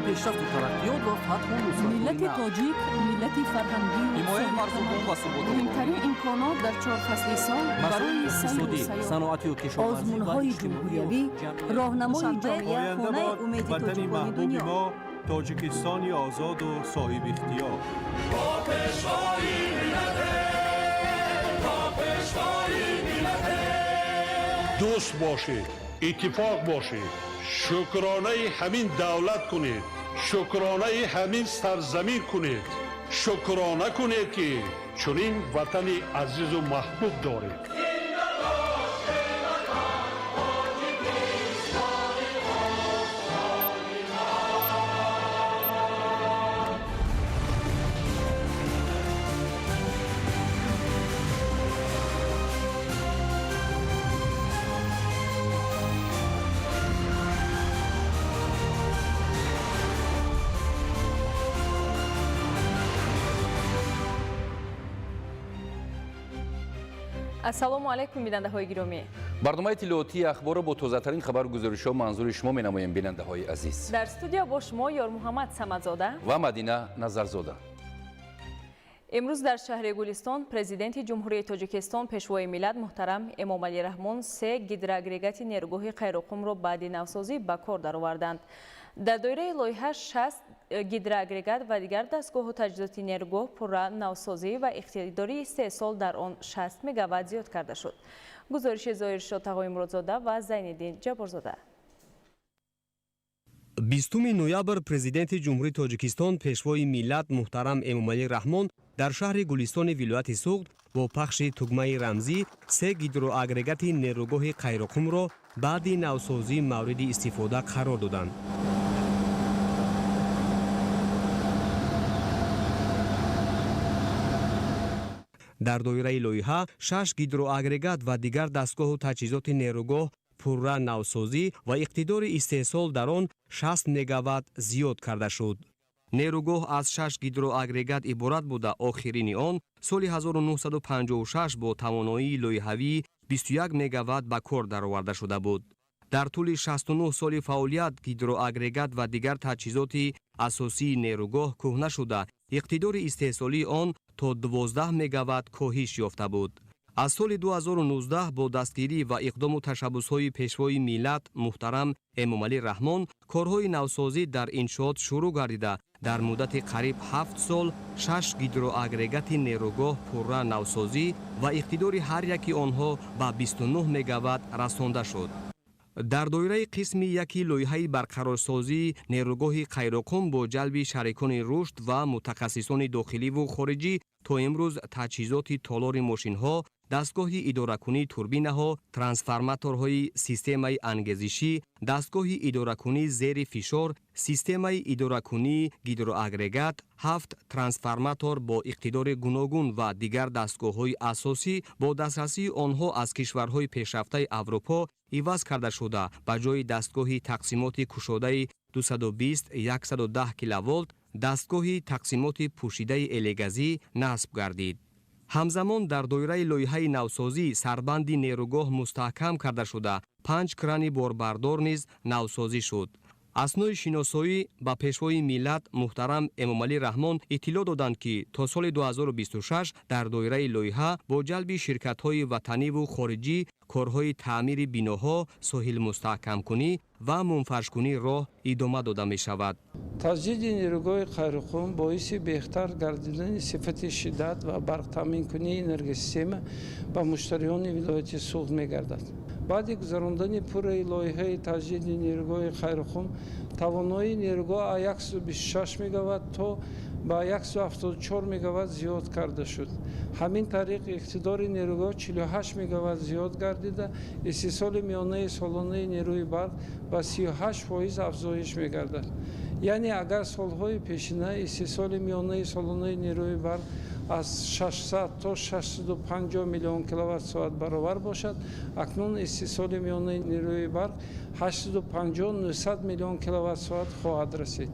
پیشرفت و ترقیات و فتح و نصرت و ملت اینا. تاجیک ملت فرهنگی حمایت مردم و ثبات مهمترین امکانات در 4 فصل سال برای سیر و اقتصادی، سیاحت، صنعتی و کشاورزی و آزمون‌های اجتماعی جمهوریوی، راهنمای جامعه آینده خانه باد امید وطنی تاجیکان محبوب دنیا. ما تاجیکستانی آزاد و صاحب اختیار. دوست باشید، اتفاق باشید، شکرانه همین دولت کنید، شکرانه همین سرزمین کنید، شکرانه کنید که چنین وطن عزیز و محبوب دارید. ассалому алайкум бинандаҳои гиромӣ. барномаи иттилоотии ахборро бо тозатарин хабару гузоришҳо манзури шумо менамоем бинандаҳои азиз. дар студио бо шумо ёрмуҳаммад самадзода ва Мадина Назарзода. имрӯз дар шаҳри Гулистон президенти ҷумҳурии Тоҷикистон пешвои миллат муҳтарам Эмомалӣ Раҳмон 3 гидроагрегати нерӯгоҳи қайрухумро баъди навсозӣ ба кор дароварданд. дар доираи лоиҳа 6 гидроагрегат ва дигар дастгоҳу таҷҳизоти нерӯгоҳ пурра навсозӣ ва иқтидори истеҳсол дар он 60 мегаватт зиёд карда шуд. гузориши Зоиршод Тағои Муродзода ва Зайниддин Ҷаборзода. 20 ноябр президенти ҷумҳурии Тоҷикистон пешвои миллат муҳтарам Эмомалӣ Раҳмон дар шаҳри Гулистони вилояти Суғд бо пахши тугмаи рамзӣ 3 гидроагрегати нерӯгоҳи қайрухумро баъди навсозӣ мавриди истифода қарор доданд. дар доираи лоиҳа 6 гидроагрегат ва дигар дастгоҳу таҷҳизоти нерӯгоҳ пурра навсозӣ ва иқтидори истеҳсол дар он 60 мегаватт зиёд карда шуд. нерӯгоҳ аз 6 гидроагрегат иборат буда охирини он соли 1956 бо тавоноии лоиҳавии 21 мегаватт ба кор дароварда шуда буд. дар тӯли 69 соли фаъолият гидроагрегат ва дигар таҷҳизоти асосии нерӯгоҳ кӯҳна шуда иқтидори истеҳсолии он то 12 мегаватт коҳиш ёфта буд. аз соли 2019 бо дастгирӣ ва иқдому ташаббусҳои пешвои миллат муҳтарам Эмомалӣ Раҳмон корҳои навсозӣ дар иншоот шурӯъ гардида дар муддати қариб 7 сол 6 гидроагрегати нерӯгоҳ пурра навсозӣ ва иқтидори ҳар яки онҳо ба 29 мегаватт расонда шуд. дар доираи қисми яки лоиҳаи барқарорсозии нерӯгоҳи қайрухум бо ҷалби шарикони рушд ва мутахассисони дохиливу хориҷӣ то имрӯз таҷҳизоти толори мошинҳо, дастгоҳи идоракунии турбинаҳо, трансформаторҳои системаи ангезишӣ, дастгоҳи идоракунии зери фишор, системаи идоракунии гидроагрегат, 7 трансформатор бо иқтидори гуногун ва дигар дастгоҳҳои асосӣ бо дастрасии онҳо аз кишварҳои пешрафтаи Аврупо иваз карда шуда ба ҷои дастгоҳи тақсимоти кушодаи 220-110 киловолт, дастгоҳи тақсимоти пӯшидаи элегазӣ насб гардид. ҳамзамон дар доираи лоиҳаи навсозӣ сарбанди нерӯгоҳ мустаҳкам карда шуда 5 крани борбардор низ навсозӣ шуд. аснои шиносоӣ ба пешвои миллат муҳтарам Эмомалӣ Раҳмон иттилоъ доданд ки то соли 2026 дар доираи лоиҳа бо ҷалби ширкатҳои ватаниву хориҷӣ корҳои таъмири биноҳо, соҳилмустаҳкамкунӣ ва мунфаршкунии роҳ идома дода мешавад. таҷдиди нерӯгоҳи қайрухум боиси беҳтар гардидани сифати шиддат ва барқтаминкунии энергосистема ба муштариёни вилояти Суғд мегардад. баъди гузарондани пурраи лоиҳаи таҷдиди нерӯгоҳи қайрухум тавоноии нерӯгоҳ аз 126 мегаватт то ба 174 мегаватт зиёд карда шуд. ҳамин тариқ иқтидори нерӯгоҳ 48 мегаватт зиёд гардида истеҳсоли миёнаи солонаи нерӯи барқ ба 38% афзоиш мегардад. яъне агар солҳои пешина истеҳсоли миёнаи солонаи нерӯи барқ аз 600 то 650 миллион киловатт-соат баробар бошад, акнун истеҳсоли миёнаи нерӯи барқ 850-900 миллион киловатт-соат хоҳад расид.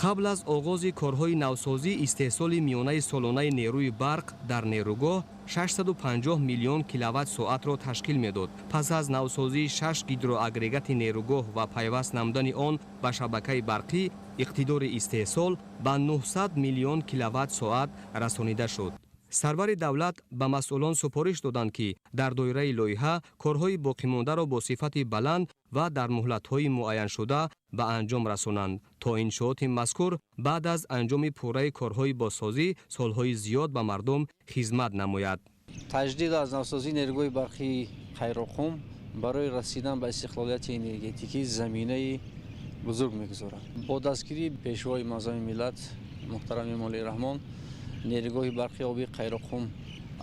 қабл аз оғози корҳои навсозӣ истеҳсоли миёнаи солонаи нерӯи барқ дар нерӯгоҳ 650 миллион киловатт соатро ташкил медод. пас аз навсозии 6 гидроагрегати нерӯгоҳ ва пайваст намудани он ба шабакаи барқӣ, иқтидори истеҳсол ба 900 миллион киловатт соат расонида шуд. сарвари давлат ба масъулон супориш доданд ки дар доираи лоиҳа корҳои боқимондаро бо сифати баланд ва дар муҳлатҳои муайяншуда ба анҷом расонанд то иншооти мазкур баъд аз анҷоми пурраи корҳои бозсозӣ солҳои зиёд ба мардум хизмат намояд. таҷдид аз навсозии нерӯгоҳи барқии Хайрохум барои расидан ба истиқлолияти энергетикӣ заминаи бузург мегузорад. Бо дастгирии пешвои маъзами миллат муҳтарам Эмомалӣ Раҳмон, нерӯгоҳи барқи оби Хайрохум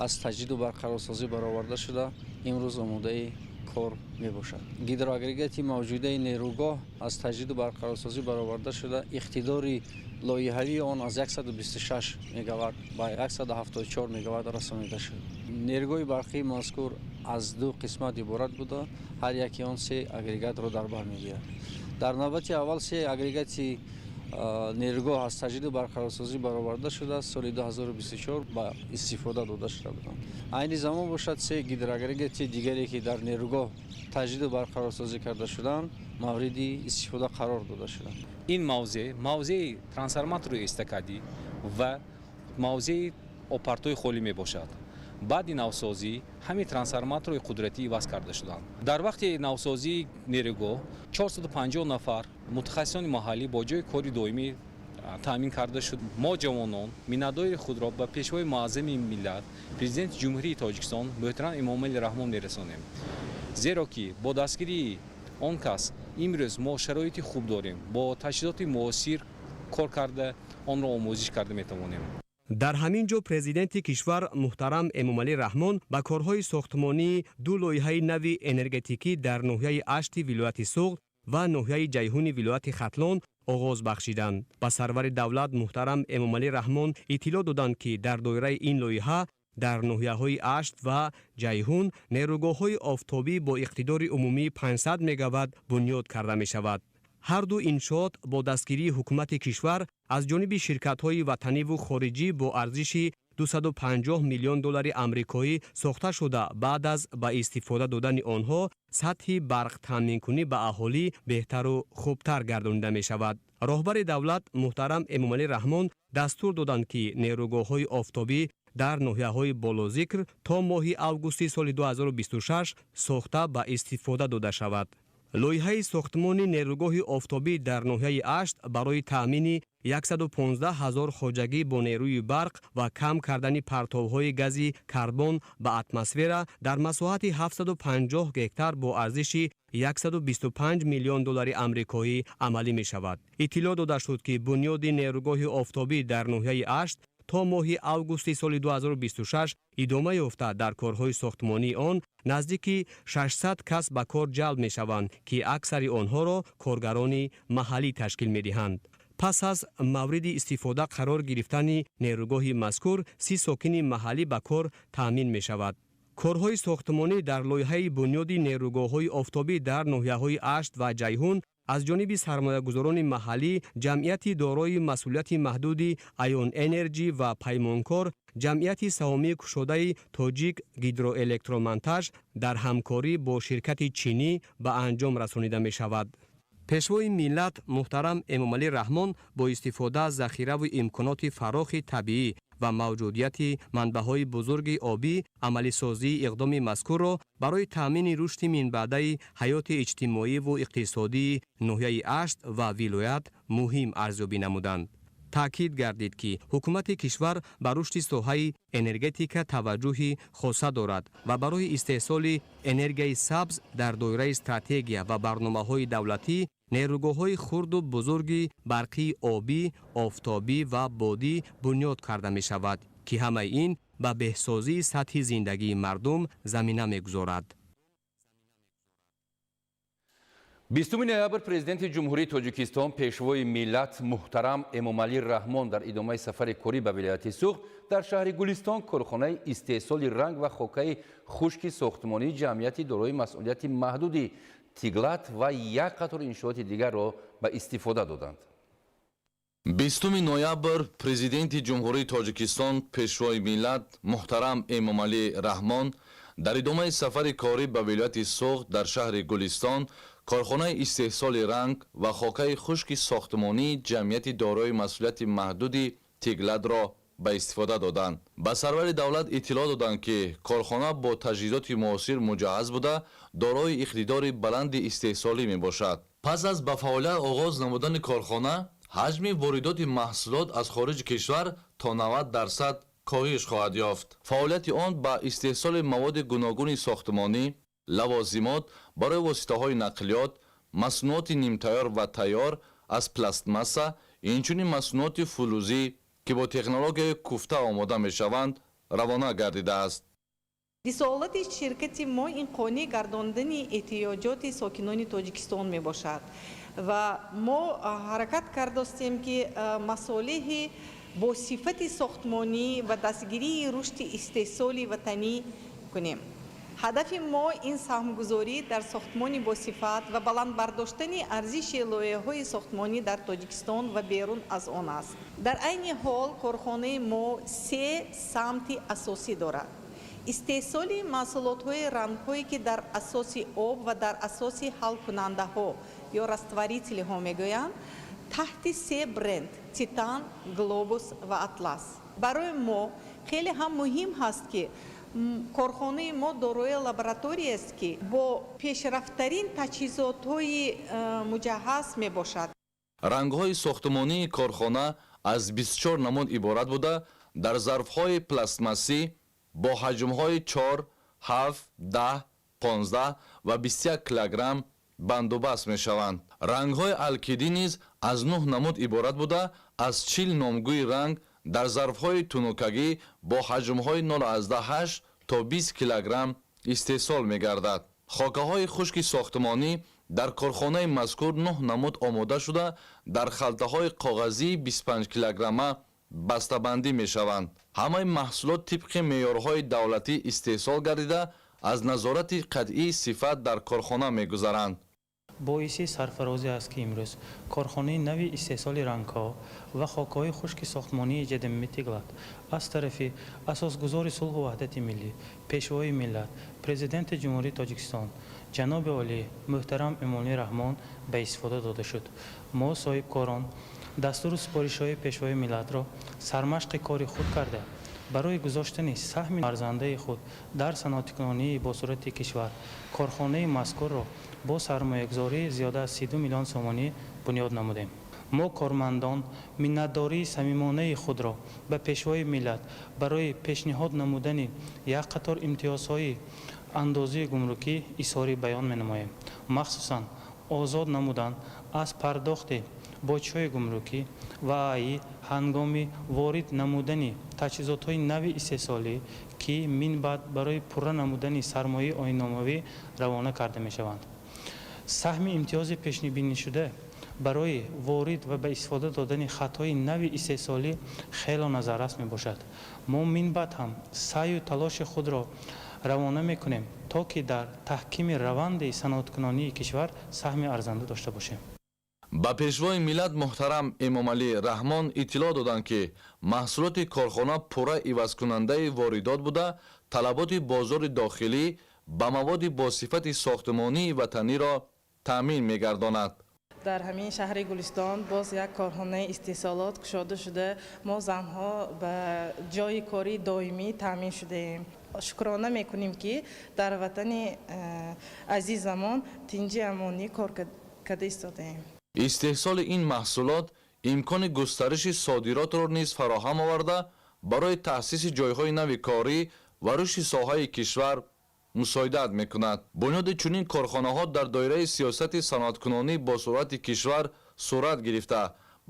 аз таҷдиду барқарорсозӣ бароварда шуда имрӯз омодаи кор мебошад. Гидроагрегати мавҷудаи нерӯгоҳ аз таҷдиду барқарорсозӣ бароварда шуда иқтидори лоиҳавии он аз 126 мегаватт ба 174 мегаватт расонида шуд. Нерӯгоҳи барқии мазкур аз ду қисмат иборат буда, ҳар яки он се агрегатро дар бар мегирад. дар навбати аввал се агрегати нерӯгоҳ аз таҷдиду барқарорсозӣ бароварда шуда соли 2024 ба истифода дода шуда буданд. айни замон бошад се гидроагрегати дигаре ки дар нерӯгоҳ таҷдиду барқарорсозӣ карда шуданд мавриди истифода қарор дода шуданд. ин мавзеи трансформатори эстакадӣ ва мавзеи опартои холӣ мебошад. баъди навсозӣ ҳамин трансформаторҳои қудратӣ иваз карда шуданд. дар вақти навсозии нерӯгоҳ 450 нафар мутахассисони маҳаллӣ бо ҷои кори доимӣ таъмин карда шуд. мо ҷавонон миннатдори худро ба пешвои муаззами миллат президенти ҷумҳурии Тоҷикистон муҳтарам Эмомалӣ Раҳмон мерасонем. зеро ки бо дастгирии он кас имрӯз мо шароити хуб дорем, бо таҷҳизоти муосир кор карда онро омӯзиш карда метавонем. дар ҳамин ҷо президенти кишвар муҳтарам Эмомалӣ Раҳмон ба корҳои сохтмонии ду лоиҳаи нави энергетикӣ дар ноҳияи Ашти вилояти Суғд ва ноҳияи Ҷайҳуни вилояти Хатлон оғоз бахшиданд. ба сарвари давлат муҳтарам Эмомалӣ Раҳмон иттилоъ доданд ки дар доираи ин лоиҳа дар ноҳияҳои Ашт ва Ҷайҳун нерӯгоҳҳои офтобӣ бо иқтидори умумии 500 мегаватт бунёд карда мешавад. ҳар ду иншоот бо дастгирии ҳукумати кишвар аз ҷониби ширкатҳои ватаниву хориҷӣ бо арзиши 250 миллион доллари амрикоӣ сохта шуда баъд аз ба истифода додани онҳо сатҳи барқтаъминкунӣ ба аҳолӣ беҳтару хубтар гардонида мешавад. роҳбари давлат муҳтарам Эмомалӣ Раҳмон дастур доданд ки нерӯгоҳҳои офтобӣ дар ноҳияҳои болозикр то моҳи августи соли 2026 сохта ба истифода дода шавад. лоиҳаи сохтмони нерӯгоҳи офтобӣ дар ноҳияи Ашт барои таъмини 115 000 хоҷагӣ бо нерӯи барқ ва кам кардани партовҳои гази карбон ба атмосфера дар масоҳати 750 гектар бо арзиши 125 миллион доллари амрикоӣ амалӣ мешавад. иттилоъ дода шуд ки бунёди нерӯгоҳи офтобӣ дар ноҳияи Ашт то моҳи августи соли 2026 идома ёфта дар корҳои сохтмонии он наздики 600 кас ба кор ҷалб мешаванд ки аксари онҳоро коргарони маҳаллӣ ташкил медиҳанд. пас аз мавриди истифода қарор гирифтани нерӯгоҳи мазкур 30 сокини маҳаллӣ ба кор таъмин мешавад. корҳои сохтмонӣ дар лоиҳаи бунёди нерӯгоҳҳои офтобӣ дар ноҳияҳои Ашт ва Ҷайҳун аз ҷониби сармоягузорони маҳаллӣ ҷамъияти дорои масъулияти маҳдуди Айон Энерҷи ва паймонкор ҷамъияти саҳомии кушодаи Тоҷик гидроэлектромонтаж дар ҳамкорӣ бо ширкати чинӣ ба анҷом расонида мешавад. пешвои миллат муҳтарам Эмомалӣ Раҳмон бо истифода аз захираву имконоти фарохи табиӣ ва мавҷудияти манбаъҳои бузурги обӣ амалисозии иқдоми мазкурро барои таъмини рушди минбаъдаи ҳаёти иҷтимоиву иқтисодии ноҳияи Ашт ва вилоят муҳим арзёбӣ намуданд. таъкид гардид ки ҳукумати кишвар ба рушди соҳаи энергетика таваҷҷӯҳи хоса дорад ва барои истеҳсоли энергияи сабз дар доираи стратегия ва барномаҳои давлатӣ нерӯгоҳҳои хурду бузурги барқии обӣ, офтобӣ ва бодӣ бунёд карда мешавад ки ҳамаи ин ба беҳсозии сатҳи зиндагии мардум замина мегузорад. 20 ноябр президенти ҷумҳурии Тоҷикистон пешвои миллат муҳтарам Эмомалӣ Раҳмон дар идомаи сафари корӣ ба вилояти Суғд дар шаҳри Гулистон корхонаи истеҳсоли ранг ва хокаи хушки сохтмонии ҷамъияти дорои масъулияти маҳдуди Тиглат ва як қатор иншооти дигарро ба истифода доданд. 20 ноябр президенти ҷумҳурии тоҷикистон пешвои миллат муҳтарам эмомалӣ раҳмон дар идомаи сафари корӣ ба вилояти суғд дар шаҳри гулистон корхонаи истеҳсоли ранг ва хокаи хушки сохтмонии ҷамъияти дорои масъулияти маҳдуди тигладро ба истифода доданд. ба сарвари давлат иттилоъ доданд ки корхона бо таҷҳизоти муосир муҷаҳҳаз буда дорои иқтидори баланди истеҳсолӣ мебошад. пас аз ба фаъолият оғоз намудани корхона ҳаҷми воридоти маҳсулот аз хориҷи кишвар то 90% коҳиш хоҳад ёфт. фаъолияти он ба истеҳсоли маводи гуногуни сохтмонӣ, лавозимот барои воситаҳои нақлиёт, маснуоти нимтайёр ва тайёр аз пластмасса, инчунин маснуоти фулузӣ ки бо технологияи куфта омода мешаванд, равона гардидааст. рисолати ширкати мо ин қонеъ гардондани эҳтиёҷоти сокинони Тоҷикистон мебошад ва мо ҳаракат кардастем ки масолиҳи бо сифати сохтмонӣ ва дастгирии рушди истеҳсоли ватанӣ кунем. ҳадафи мо ин саҳмгузорӣ дар сохтмони босифат ва баландбардоштани арзиши лоиҳаҳои сохтмонӣ дар Тоҷикистон ва берун аз он аст. дар айни ҳол корхонаи мо 3 самти асосӣ дорад. истеҳсоли маҳсулотҳои рангҳое ки дар асоси об ва дар асоси ҳалкунандаҳо ё растварителиҳо мегӯянд таҳти 3 бренд титан, глобус ва атлас. барои мо хеле ҳам муҳим ҳаст ки корхонаи мо дорои лабораторияст ки бо пешрафтарин таҷҳизотҳои муҷаҳҳаз мебошад. рангҳои сохтмонии корхона аз 24 намуд иборат буда дар зарфҳои пластмассӣ бо ҳаҷмҳои 4, 7, 10, 15 ва 21 килограмм бандубаст мешаванд. рангҳои алкидӣ низ аз 9 намуд иборат буда аз 40 номгӯи ранг дар зарфҳои тунукагӣ бо ҳаҷмҳои 0,8 то 20 килограмм истеҳсол мегардад. хокаҳои хушки сохтмонӣ дар корхонаи мазкур 9 намуд омода шуда дар халтаҳои коғазии 25 килограмма бастабандӣ мешаванд. ҳамаи маҳсулот тибқи меъёрҳои давлатӣ истеҳсол гардида аз назорати қатъии сифат дар корхона мегузаранд. боиси сарфарозӣ аст ки имрӯз корхонаи нави истеҳсоли рангҳо ва хокаҳои хушки сохтмонии ҷадими тиглат аз тарафи асосгузори сулҳу ваҳдати миллӣ, пешвои миллат, президенти ҷумҳурии Тоҷикистон ҷаноби олӣ муҳтарам Эмомалӣ Раҳмон ба истифода дода шуд. мо соҳибкорон дастуру супоришҳои пешвои миллатро сармашқи кори худ карда барои гузоштани саҳми арзандаи худ дар саноатикунонии босурати кишвар корхонаи мазкурро бо сармоягузории зиёда аз 32 миллион сомонӣ бунёд намудем. мо кормандон миннатдории самимонаи худро ба пешвои миллат барои пешниҳод намудани як қатор имтиёзҳои андозии гумрукӣ изҳори баён менамоем. махсусан озод намудан аз пардохти боҷҳои гумрукӣ ва аи ҳангоми ворид намудани таҷҳизотҳои нави истеҳсолӣ ки минбаъд барои пурра намудани сармояи ойнномавӣ равона карда мешаванд. саҳми имтиёзи пешнибинишуда барои ворид ва ба истифода додани хатҳои нави истеҳсолӣ хело назаррас мебошад. мо минбаъд ҳам саъю талоши худро равона мекунем то ки дар таҳкими раванди саноаткунонии кишвар саҳми арзанда дошта бошем. ба пешвои миллат муҳтарам Эмомалӣ Раҳмон иттилоъ доданд ки маҳсулоти корхона пурра ивазкунандаи воридот буда талаботи бозори дохилӣ ба маводи босифати сохтмонии ватаниро таъмин мегардонад. дар ҳамин шаҳри Гулистон боз як корхонаи истеҳсолот кушода шуда мо занҳо ба ҷойи кори доимӣ таъмин шудаем. шукрона мекунем ки дар ватани азизамон тинҷи амонӣ кор карда истодаем. истеҳсоли ин маҳсулот имкони густариши содиротро низ фароҳам оварда барои таъсиси ҷойҳои нави корӣ ва рушди соҳаи кишвар мусоидат мекунад. бунёди чунин корхонаҳо дар доираи сиёсати саноаткунонӣ бо суръати кишвар сурат гирифта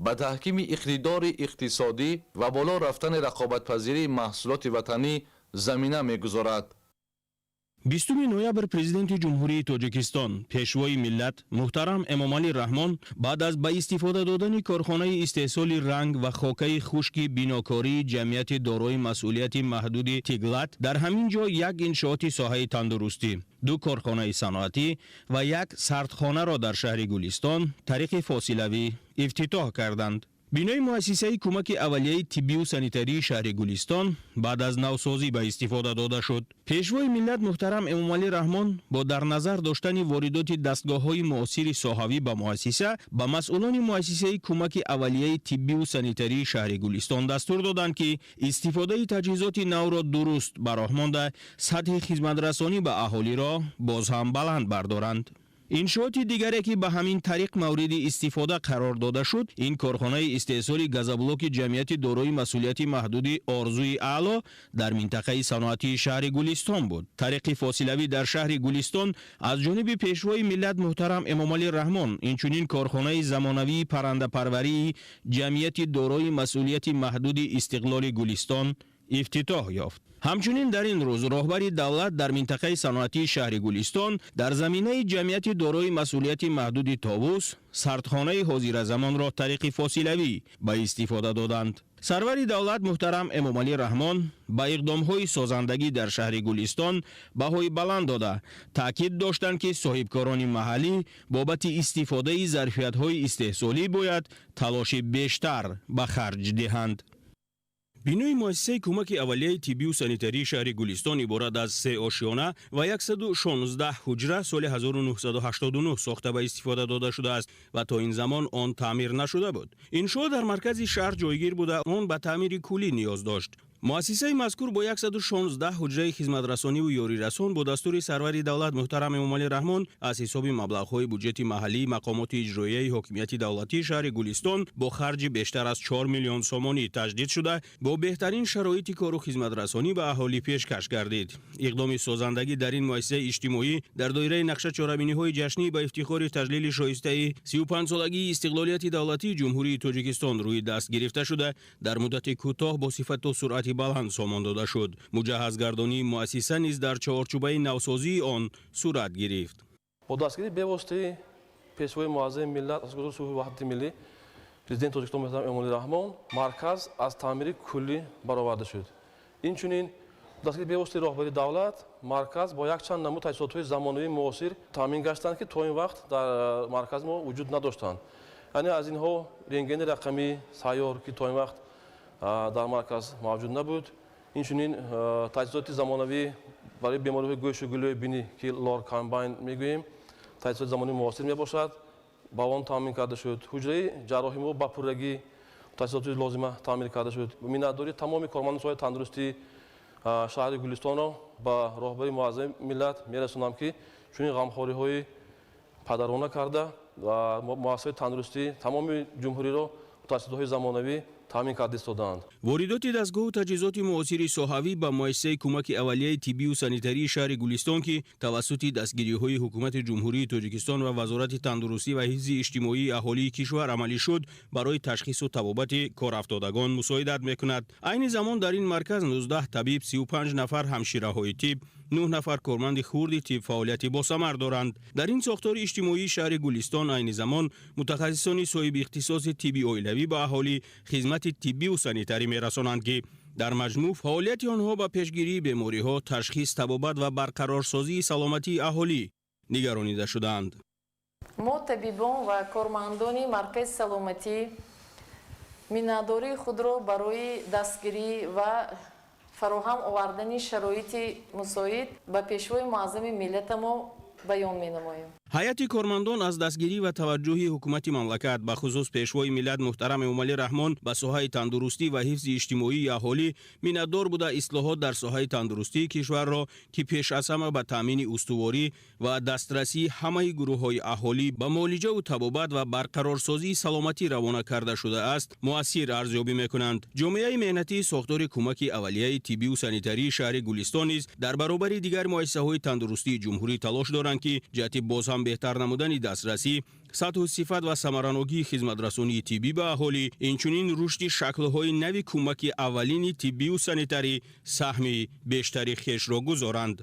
ба таҳкими иқтидори иқтисодӣ ва боло рафтани рақобатпазирии маҳсулоти ватанӣ замина мегузорад. 20 ноябр президенти ҷумҳурии Тоҷикистон пешвои миллат муҳтарам Эмомалӣ Раҳмон баъд аз ба истифода додани корхонаи истеҳсоли ранг ва хокаи хушки бинокории ҷамъияти дорои масъулияти маҳдуди тиглат дар ҳамин ҷо як иншооти соҳаи тандурустӣ, 2 корхонаи саноатӣ ва 1 сардхонаро дар шаҳри Гулистон тариқи фосилавӣ ифтитоҳ карданд. бинои муассисаи кӯмаки аввалияи тиббию санитарии шаҳри гулистон баъд аз навсозӣ ба истифода дода шуд. пешвои миллат муҳтарам Эмомалӣ Раҳмон бо дар назар доштани воридоти дастгоҳҳои муосири соҳавӣ ба муассиса ба масъулони муассисаи кӯмаки аввалияи тиббию санитарии шаҳри гулистон дастур доданд ки истифодаи таҷҳизоти навро дуруст ба роҳ монда сатҳи хизматрасонӣ ба аҳолиро боз ҳам баланд бардоранд. иншооти дигаре ки ба ҳамин тариқ мавриди истифода қарор дода шуд, ин корхонаи истеҳсоли газоблоки ҷамъияти дорои масъулияти маҳдуди Орзуи Аъло дар минтақаи саноатии шаҳри Гулистон буд. тариқи фосилавӣ дар шаҳри Гулистон аз ҷониби пешвои миллат муҳтарам Эмомалӣ Раҳмон, инчунин корхонаи замонавии паррандапарварии ҷамъияти дорои масъулияти маҳдуди Истиқлоли Гулистон ифтитоҳ ёфт. ҳамчунин дар ин рӯз роҳбари давлат дар минтақаи саноатии шаҳри Гулистон дар заминаи ҷамъияти дорои масъулияти маҳдуди Товус сардхонаи ҳозиразамонро тариқи фосилавӣ ба истифода доданд. сарвари давлат муҳтарам Эмомалӣ Раҳмон ба иқдомҳои созандагӣ дар шаҳри Гулистон баҳои баланд дода таъкид доштанд ки соҳибкорони маҳаллӣ бобати истифодаи зарфиятҳои истеҳсолӣ бояд талоши бештар ба харҷ диҳанд. бинои муассисаи кӯмаки аввалияи тиббию санитарии шаҳри Гулистон иборат аз 3 ошиёна ва 116 ҳуҷра соли 1989 сохта ба истифода дода шудааст ва то ин замон он таъмир нашуда буд. иншоо дар маркази шаҳр ҷойгир буда он ба таъмири куллӣ ниёз дошт. муассисаи мазкур бо 116 ҳуҷраи хизматрасониву ёрирасон бо дастури сарвари давлат муҳтарам Эмомалӣ Раҳмон аз ҳисоби маблағҳои буҷети маҳаллии мақомоти иҷроияи ҳокимияти давлатии шаҳри Гулистон бо харҷи бештар аз 4 миллион сомонӣ таҷдид шуда бо беҳтарин шароити кору хизматрасонӣ ба аҳолӣ пешкаш гардид. иқдоми созандагӣ дар ин муассисаи иҷтимоӣ дар доираи нақша чорабиниҳои ҷашнӣ ба ифтихори таҷлили шоистаи 35-солагии истиқлолияти давлатии ҷумҳурии Тоҷикистон рӯи даст гирифта шуда дар муддати кӯтоҳ бо сифату суръати баланд сомон дода шуд. муҷаҳҳазгардонии муассиса низ дар чаҳорчӯбаи навсозии он сурат гирифт. бо дастгирии бевоситаи пешвои муаззами миллат асосгузори сулҳу ваҳдати миллӣ президенти Тоҷикистон муҳтарам Эмомалӣ Раҳмон марказ аз таъмири куллӣ бароварда шуд. инчунин дастгирии бевоситаи роҳбари давлат марказ бо якчанд намуд таҷҳизотҳои замонавии муосир таъмин гаштанд ки то ин вақт дар маркази мо вуҷуд надоштанд. яъне аз инҳо рентгени рақамӣ сайёр ки то ин вақт дар марказ мавҷуд набуд. инчунин таҷҳизоти замонавӣ барои бемориҳои гӯшу гулӯи бинӣ ки лор комбайн мегӯем таҷҳизоти замонавии муосир мебошад ба он таъмин карда шуд. ҳуҷраи ҷарроҳи мо ба пуррагӣ таҷҳизоти лозима таъмин карда шуд. миннатдории тамоми кормандони соҳаи тандурустии шаҳри Гулистонро ба роҳбари муаззами миллат мерасонам ки чунин ғамхориҳои падарона карда ва муассисаҳои тандурустӣ тамоми ҷумҳуриро таҷҳизотҳои замонавӣ таъмин карда истоданд. воридоти дастгоҳу таҷҳизоти муосири соҳавӣ ба муассисаи кӯмаки аввалияи тиббию санитарии шаҳри Гулистон ки тавассути дастгириҳои ҳукумати ҷумҳурии Тоҷикистон ва вазорати тандурустӣ ва ҳифзи иҷтимоии аҳолии кишвар амалӣ шуд барои ташхису табобати корафтодагон мусоидат мекунад. айни замон дар ин марказ 19 табиб, 35 нафар ҳамшираҳои тиб, 9 нафар корманди хурди тиб фаъолияти босамар доранд. дар ин сохтори иҷтимоии шаҳри Гулистон айни замон мутахассисони соҳиби ихтисоси тибби оилавӣ ба аҳолӣ хизмати тиббию санитарӣ мерасонанд ки дар маҷмӯъ фаъолияти онҳо ба пешгирии бемориҳо, ташхис, табобат ва барқарорсозии саломатии аҳолӣ нигаронида шудаанд. мо табибон ва кормандони маркази саломатӣ миннатдории худро барои дастгирӣ ва фароҳам овардани шароити мусоид ба пешвои муаззами миллатамо баён менамоем. ҳайати кормандон аз дастгирӣ ва таваҷҷӯҳи ҳукумати мамлакат ба хусус пешвои миллат муҳтарам Эмомалӣ Раҳмон ба соҳаи тандурустӣ ва ҳифзи иҷтимоии аҳолӣ миннатдор буда ислоҳот дар соҳаи тандурустии кишварро ки пеш аз ҳама ба таъмини устуворӣ ва дастрасии ҳамаи гурӯҳҳои аҳолӣ ба муолиҷаву табобат ва барқарорсозии саломатӣ равона карда шудааст муассир арзёбӣ мекунанд. ҷомеаи меҳнатии сохтори кӯмаки аввалияи тиббию санитарии шаҳри Гулистон низ дар баробари дигар муассисаҳои тандурустии ҷумҳурӣ талош доранд ки ҷиҳати боз ҳам беҳтар намудани дастрасӣ, сатҳу сифат ва самараногии хизматрасонии тиббӣ ба аҳолӣ, инчунин рушди шаклҳои нави кӯмаки аввалини тиббию санитарӣ саҳми бештари хешро гузоранд.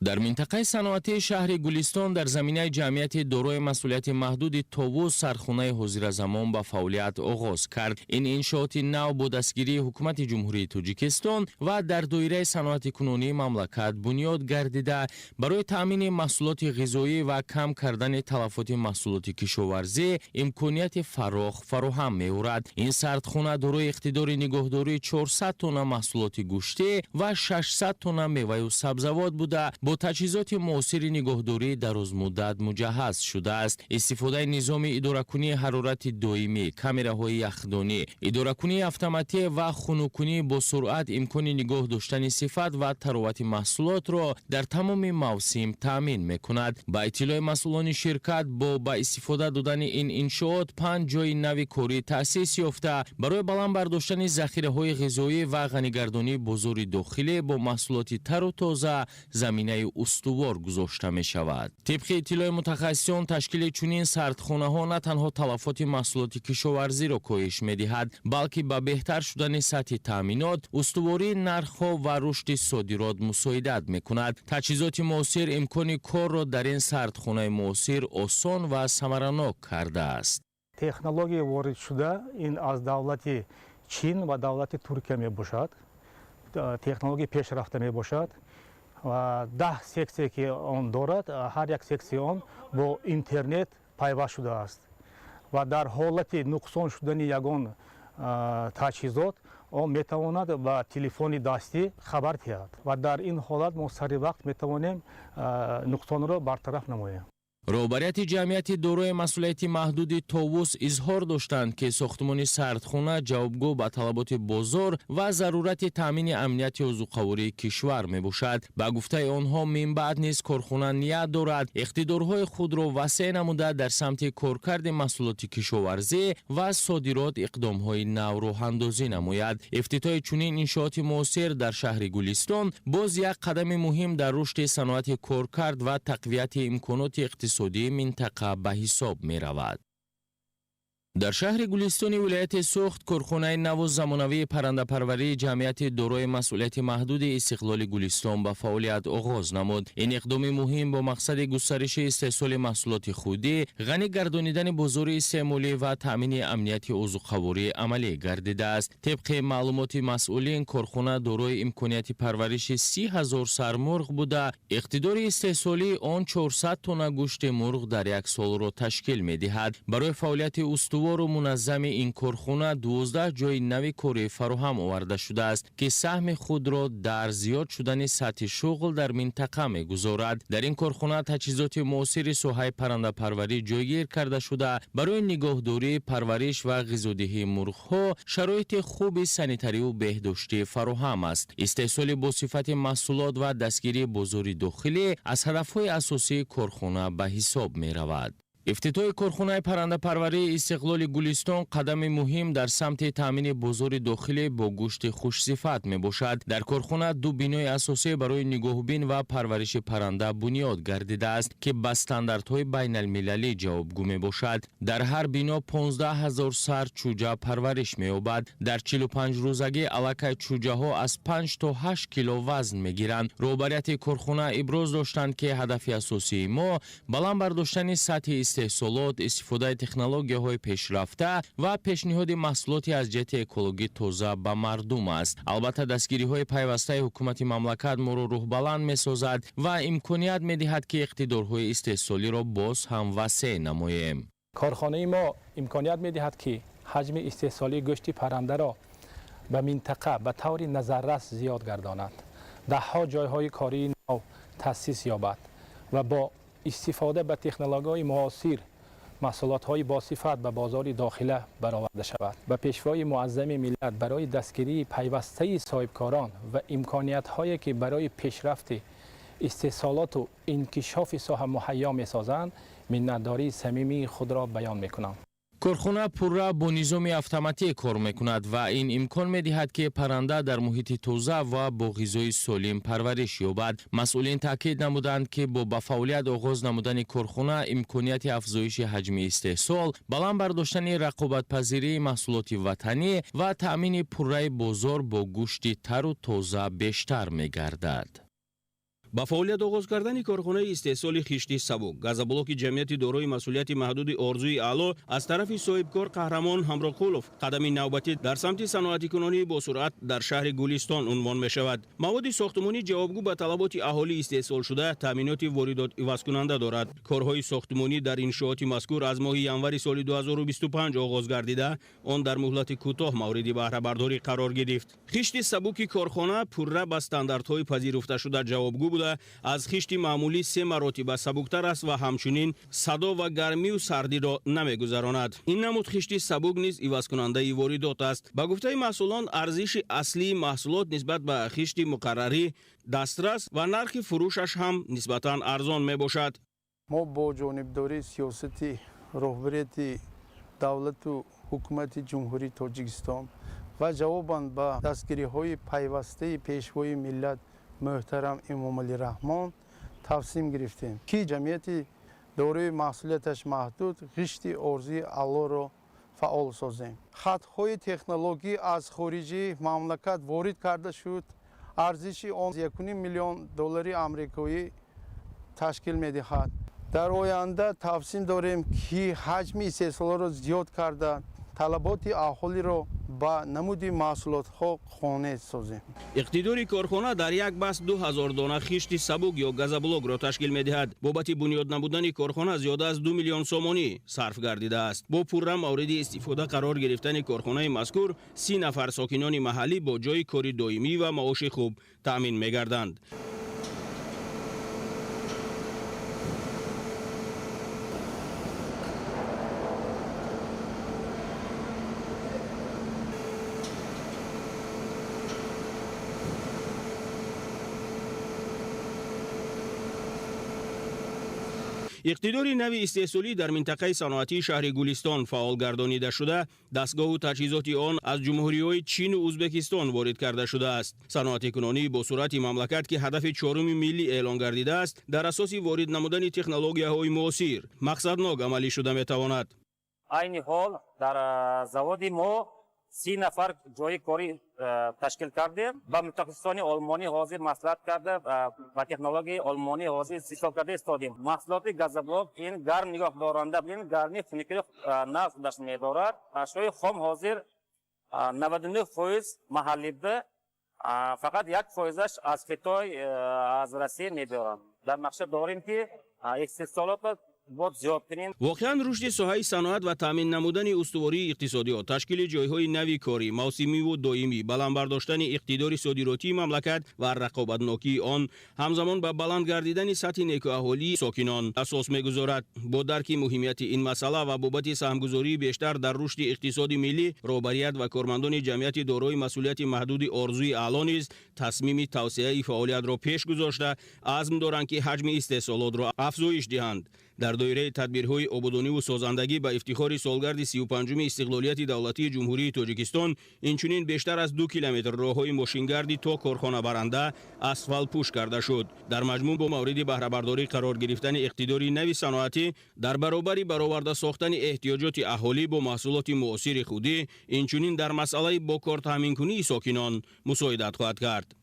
در منطقه صنعتی شهر گلستان در زمینه جمعیت دارای مسئولیت محدود تووس سرخانه حضورالزمان به فعالیت آغاز کرد. این انشاءات نو با دستگیری حکومت جمهوری تاجیکستان و در دایره صنعت کنونی مملکت بنیاد گردیده برای تامین محصولات غذایی و کم کردن تلفات محصولات کشاورزی امکانیت فراهم می‌آورد. این سردخانه دارای اقتدار نگهداری 400 تن محصولات گوشتی و 600 تن میوه و سبزیجات بوده با تجهیزات معاصر نگهداری دراز مدت مجهز شده است. استفاده نظام اداره‌کنی حرارت دائمی، کامراهای یخدانی، اداره‌کنی اتوماتیک و خنک‌کنی با سرعت امکان نگاه داشتن صفت و تراوت محصولات را در تمام موسم تامین می‌کند. با اطلاع مسئولان شرکت با استفاده دادن این انشاءات 5 جای نو کاری تأسیس یافته برای بلند برداشتن ذخیره‌های غذایی و غنی‌گردانی بازار داخلی با محصولات تر و تازه زمینه استوار گذاشته می شود. طبق اطلاع متخصصان تشکیل چنین سردخانه ها نه تنها تلفات محصولات کشاورزی را کاهش می دهد بلکه به بهتر شدن سطح تامینات، استواری نرخ ها و رشد صادرات مساعدت می کند. تجهیزات معاصر امکان کار را در این سردخانه معاصر آسان و ثمرناک کرده است. تکنولوژی وارد شده این از دولت چین و دولت ترکیه می باشد. تکنولوژی پیشرفته می باشد. و 10 سکسیه که آن دارد، هر یک سکسی آن با اینترنت پیوست شده است و در حالت نقصان شدن یگان تجهیزات آن میتواند با تلفن دستی خبر دهد و در این حالت ما سری وقت میتوانیم نقصان را برطرف نماییم. رهبریت جمعیت دارای مسئولیت محدود تووس اظهار داشتند که ساختمان سردخانه جوابگو به طلبات بازار و ضرورت تامین امنیت عضوقواری کشور می باشد. با گفته آنها من بعد نیز کارخانه نیت دارد اقتدارهای خود را وسیع نموده در سمت کارکرد محصولات کشاورزی و صادرات اقدامهای نو راه اندازی نماید. افتتاح چنین انشاءات معاصر در شهر گلستان باز یک قدم مهم در رشد صنعت کارکرد و تقویت امکانات اقتصادی منطقه به حساب می رود. در شهر گلستان ولایت سوخت کارخانه نو زمانوی پرنده پروری جمعیت دارای مسئولیت محدود استقلال گلستان به فعالیت آغاز نمود. این اقدام مهم با مقصد گسترش استحصال محصولات خودی، غنی گردانیدن بازار استعمالی و تامین امنیت عضوقواری عملی گردیده است. طبق معلومات مسئولین کارخانه دارای امکانیت پرورش 30,000 سر مرغ بوده. اقتدار استحصالی آن 400 تن گوشت مرغ در یک سال را تشکیل می دهد. برای فعالیت استوار و منظم این کارخانه 12 جای نو کاری فراهم آورده شده است که سهم خود را در زیاد شدن سطح شغل در منطقه می گذارد. در این کارخانه تجهیزات معاصر ساحه پرنده پروری جایگیر کرده شده. برای نگهداری، پرورش و غذادهی مرغ ها شرایط خوب سانیتری و بهداشتی فراهم است. استحصال با صفت محصولات و دستگیری بازار داخلی از هدفهای اساسی کارخانه به حساب می رود. افتتاح کارخانه پرنده پروری استقلال گلستان قدم مهم در سمت تامین بازار داخلی با گوشت خوش صفت می باشد. در کارخانه 2 بینای اساسی برای نگهبین و پرورش پرنده بنیاد گردیده است که به استانداردهای بین المللی جوابگو می باشد. در هر بینا 15,000 سر چوجه پرورش می یابد. در 45 روزگی الکه چوجه ها از 5 تا 8 کیلو وزن می گیرند. رهبریت کارخانه ابراز داشتند که هدف اساسی ما بلند برداشتن سطح استحصالات، استفاده تکنولوژی های پیشرفته و پیشنهاد محصولاتی از جهت اکولوژی تازه به مردم است. البته دستگیری های پیوسته حکومت مملکت ما را روح بلند می سازد و امکانیت می دهد که اقتدارهای استحصالی را باز هم وسیع نماییم. کارخانه ما امکانیت می دهد که حجم استحصالی گوشت پرنده را به منطقه به طور نظررس زیاد گرداند. دهها جایهای کاری نو تأسیس یابد و با استفاده به تکنولوژی معاصر محصولات‌های با صفت به بازار داخله برآورده شود. به پیشوای معظم ملت برای دستگیری پیوسته صاحبکاران و امکانیت‌هایی که برای پیشرفت استحصالات و انکشاف ساحه مهیا می‌سازند، منتداری صمیمی خود را بیان می‌کنم. کارخانه پورا با نظام اتوماتیک کار میکند و این امکان میدهد که پرنده در محیط تازه و با غذای سالم پرورش یابد. مسئولین تاکید نمودند که با به فعالیت آغاز نمودن کارخانه امکانیت افزایش حجم استحصال، بلند برداشتن رقابت پذیری محصولات وطنی و تامین پوره بازار با گوشت تر و تازه بیشتر میگردد. با فعالیت آغاز کردن کارخانه استحصال خشت سبک گازبلاک جمعیت دارای مسئولیت محدود آرزوی اعلی از طرف صاحبکار قهرمان همراقولوف قدم نوبتی در سمت صنعتی کنانی با سرعت در شهر گلستان عنوان می شود. مواد ساختمانی جوابگو به طلبات اهالی استحصال شده تامینات واردات عوض کننده دارد. کارهای ساختمانی در انشاءات مذکور از ماه ینوری سال 2025 آغاز گردیده آن در مهلت کوتاه مورد بهره برداری قرار گرفت. خشت سبک کارخانه پوره به استانداردهای پذیرفته شده جوابگو بوده از خشت معمولی 3 مراتب سبکتر است و همچنین صدا و گرمی و سردی را نمیگذراند. این نمود خشت سبک نیز عوض کننده واردات است. با گفته مسئولان ارزش اصلی محصولات نسبت به خشت مقرری دسترس و نرخ فروشش هم نسبتاً ارزان می باشد. ما با جانبداری سیاست رهبریت دولت و حکومت جمهوری تاجیکستان و جواباً به دستگیری های پیوسته پیشوای ملت محترم امامعلی رحمان تصمیم گرفتیم که جمعیت دارای محصولیتش محدود خشت ارزی اعلی را فعال سازیم. خطهای تکنولوژی از خارج مملکت وارد کرده شد. ارزش آن 1.5 میلیون دلار آمریکایی تشکیل می‌دهد. در آینده تصمیم داریم که حجم استحصال را زیاد کرده طلبات اهالی را با نمود محصولات ها خانه سازیم. اقتدار کارخانه در یک بس 2000 دانه خشت سبک یا گازبلاک را تشکیل می‌دهد. بابت بنیاد نمودن کارخانه زیاده از 2 میلیون سومانی صرف گردیده است. با پوره مورد استفاده قرار گرفتن کارخانه مذکور 30 نفر ساکنان محلی با جای کاری دائمی و معاش خوب تامین می‌گردند. اقتدار نوی استحصالی در منطقه صنعتی شهر گلستان فعال گردانیده شده، دستگاه و تجهیزات آن از جمهوری‌های چین و ازبکستان وارد کرده شده است. صنعت کنونی با سرعت مملکت که هدف 4 ملی اعلان گردیده است، در اساس وارد نمودن تکنولوژی‌های معاصر مقصدناک عملی شده می‌تواند. عین حال در زواد ما 30 نفر جای کاری تشکیل کردیم. با متخصصان آلمانی حاضر مصلحت کرده و تکنولوژی آلمانی حاضر استفاده کرده استادیم. محصولات گازبلاک این گرم نگاه دارنده بین گرمی فنیکری نقص داشت می‌دارد. اشیاء خام حاضر 99% محلی بوده. فقط 1%ش از خطای از روسیه می‌برند. در مقصد داریم که استحصالات واقعا رشد ساحه صنعت و تامین نمودن استواری اقتصادیات، تشکیل جایهای نوی کاری موسمی و دائمی، بلند برداشتن اقتدار صادراتی مملکت و رقابتناکی آن همزمان به بلند گردیدن سطح نیکو اهالی ساکنان اساس می‌گذارد. با درک مهمیت این مسئله و بابت سهمگذاری بیشتر در رشد اقتصاد ملی، رهبریت و کارمندان جمعیت دارای مسئولیت محدود آرزوی اعلی نیز تصمیم توسعه فعالیت را پیش گذاشته عزم دارند که حجم استحصالات را افزایش دهند. در دایره تدبیرهای آبادانی و سازندگی به افتخار سالگرد 35 استقلالیت دولتی جمهوری تاجیکستان اینچنین بیشتر از 2 کیلومتر راههای ماشینگردی تا کارخانه برنده اسفالت پوش کرده شد. در مجموع با مورد بهره برداری قرار گرفتن اقتداری نوی صنعتی در برابر برآورده ساختن احتیاجات اهالی با محصولات معاصر خودی اینچنین در مسئله با کار تامین کنی ساکنان مساعدت خواهد کرد.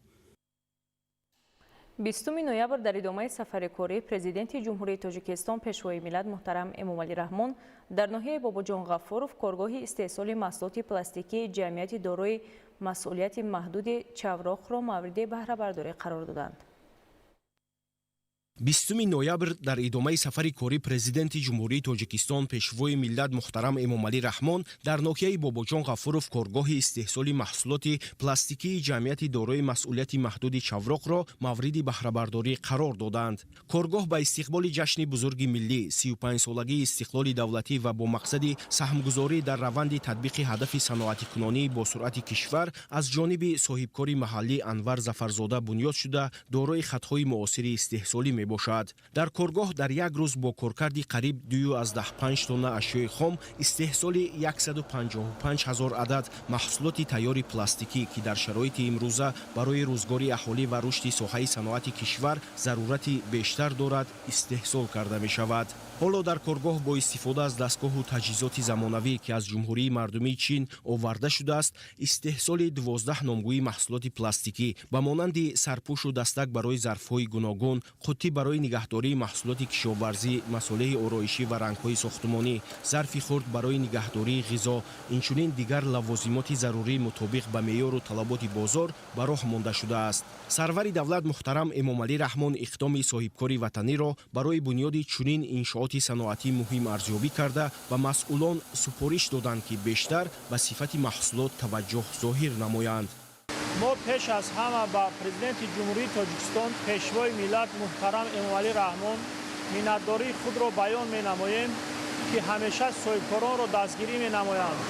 20 نوامبر در ادامه سفر کاری پرزیدنت جمهوری تاجیکستان پیشوای ملت محترم امامعلی رحمان در ناحیه باباجان غفورов کارگاه استحصال محصولات پلاستیکی جمعیت دارای مسئولیت محدود چاوراق را مورد بهره برداری قرار دادند. 20 نوامبر در ادامه سفر کاری پرزیدنت جمهوری تاجیکستان پیشوای ملت محترم امامعلی رحمان در ناحیه باباجان غفورов کارگاه استحصال محصولات پلاستیکی جمعیت دارای مسئولیت محدود چاوراق را مورد بهره برداری قرار دادند. کارگاه با استقبال جشن بزرگ ملی 35 سالگی استقلال دولتی و با مقصد سهمگذاری در روند تطبیق هدف صنعتی کنونی با سرعت کشور از جانب صاحبکار محلی انور ظفرزاده بنیاد شده دارای خطهای معاصر استحصالی мебошад. Дар коргоҳ дар як рӯз бо коркарди қариб 2.5 тонна ашёи хом истеҳсоли 155 000 адад маҳсулоти тайёри пластикӣ ки дар шароити имрӯза барои рӯзгори аҳолӣ ва рушди соҳаи саноати кишвар зарурати бештар дорад истеҳсол карда мешавад. ҳоло дар коргоҳ бо истифода аз дастгоҳу таҷҳизоти замонавӣ ки аз ҷумҳурии мардумии чин оварда шудааст истеҳсоли 12 номгӯи маҳсулоти пластикӣ ба монанди сарпӯшу дастак барои зарфҳои гуногун, қуттӣ барои нигаҳдории маҳсулоти кишоварзӣ, масолеҳи ороишӣ ва рангҳои сохтумонӣ, зарфи хурд барои нигаҳдории ғизо, инчунин дигар лавозимоти зарурӣ мутобиқ ба меъёру талаботи бозор ба роҳ монда шудааст. Сарвари давлат муҳтарам Эмомалӣ Раҳмон иқдоми соҳибкори ватаниро барои бунёди чунин иншооти саноатӣ муҳим арзёбӣ карда ба масъулон супориш доданд ки бештар ба сифати маҳсулот таваҷҷӯҳ зоҳир намоянд. мо пеш аз ҳама ба президенти ҷумҳурии Тоҷикистон пешвои миллат муҳтарам Эмомалӣ Раҳмон миннатдории худро баён менамоем ки ҳамеша соҳибкоронро дастгирӣ менамоянд.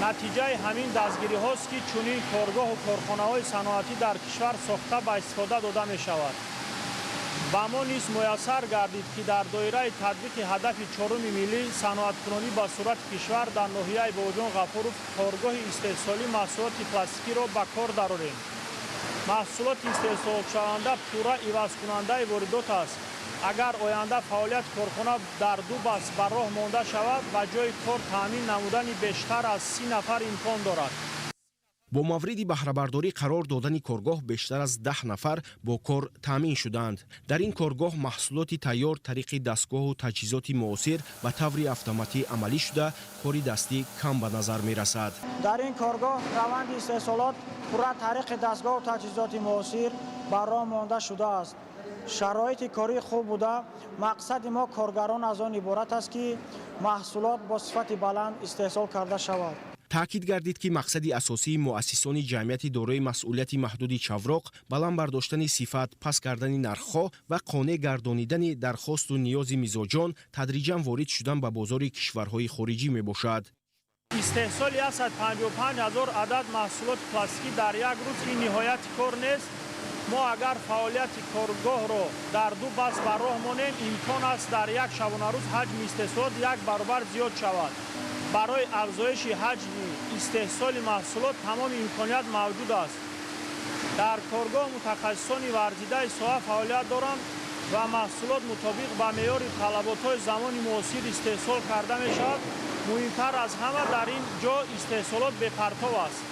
натиҷаи ҳамин дастгириҳост ки чунин коргоҳу корхонаҳои саноатӣ дар кишвар сохта ба истифода дода мешавад. ба мо низ муяссар гардид ки дар доираи татбиқи ҳадафи чоруми миллӣ саноаткунонӣ ба сурати кишвар дар ноҳияи Бобоҷон Ғафуров коргоҳи истеҳсолии маҳсулоти пластикиро ба кор дарорем. маҳсулоти истеҳсолшаванда пурра ивазкунандаи воридот аст. агар оянда фаъолияти корхона дар 2 баст ба роҳ монда шавад ва ҷойи кор таъмин намудани бештар аз 30 нафар имкон дорад. бо мавриди баҳрабардорӣ қарор додани коргоҳ бештар аз 10 нафар бо кор таъмин шуданд. дар ин коргоҳ маҳсулоти тайёр тариқи дастгоҳу таҷҳизоти муосир ба таври автоматӣ амалӣ шуда кори дастӣ кам ба назар мерасад. дар ин коргоҳ раванди истеҳсолот пурра тариқи дастгоҳу таҷҳизоти муосир ба роҳ монда шудааст. шароити корӣ хуб буда мақсади мо коргарон аз он иборат аст ки маҳсулот бо сифати баланд истеҳсол карда шавад. таъкид гардид ки мақсади асосии муассисони ҷамъияти дорои масъулияти маҳдуди чавроқ баланд бардоштани сифат, пас кардани нархҳо ва қонеъ гардонидани дархосту ниёзи мизоҷон тадриҷан ворид шудан ба бозори кишварҳои хориҷӣ мебошад. истеҳсоли 155 000 адад маҳсулоти пластикӣ дар як рӯз ин ниҳояти кор нест. мо агар фаъолияти коргоҳро дар 2 баст ба роҳ монем имкон аст дар як шабонарӯз ҳаҷми истеҳсолот 1 баробар зиёд шавад. барои афзоиши ҳаҷми истеҳсоли маҳсулот тамоми имконият мавҷуд аст. дар коргоҳ мутахассисони варзидаи соҳа фаъолият доранд ва маҳсулот мутобиқ ба меъёри талаботҳои замони муосир истеҳсол карда мешавад. муҳимтар аз ҳама дар ин ҷо истеҳсолот бепартов аст.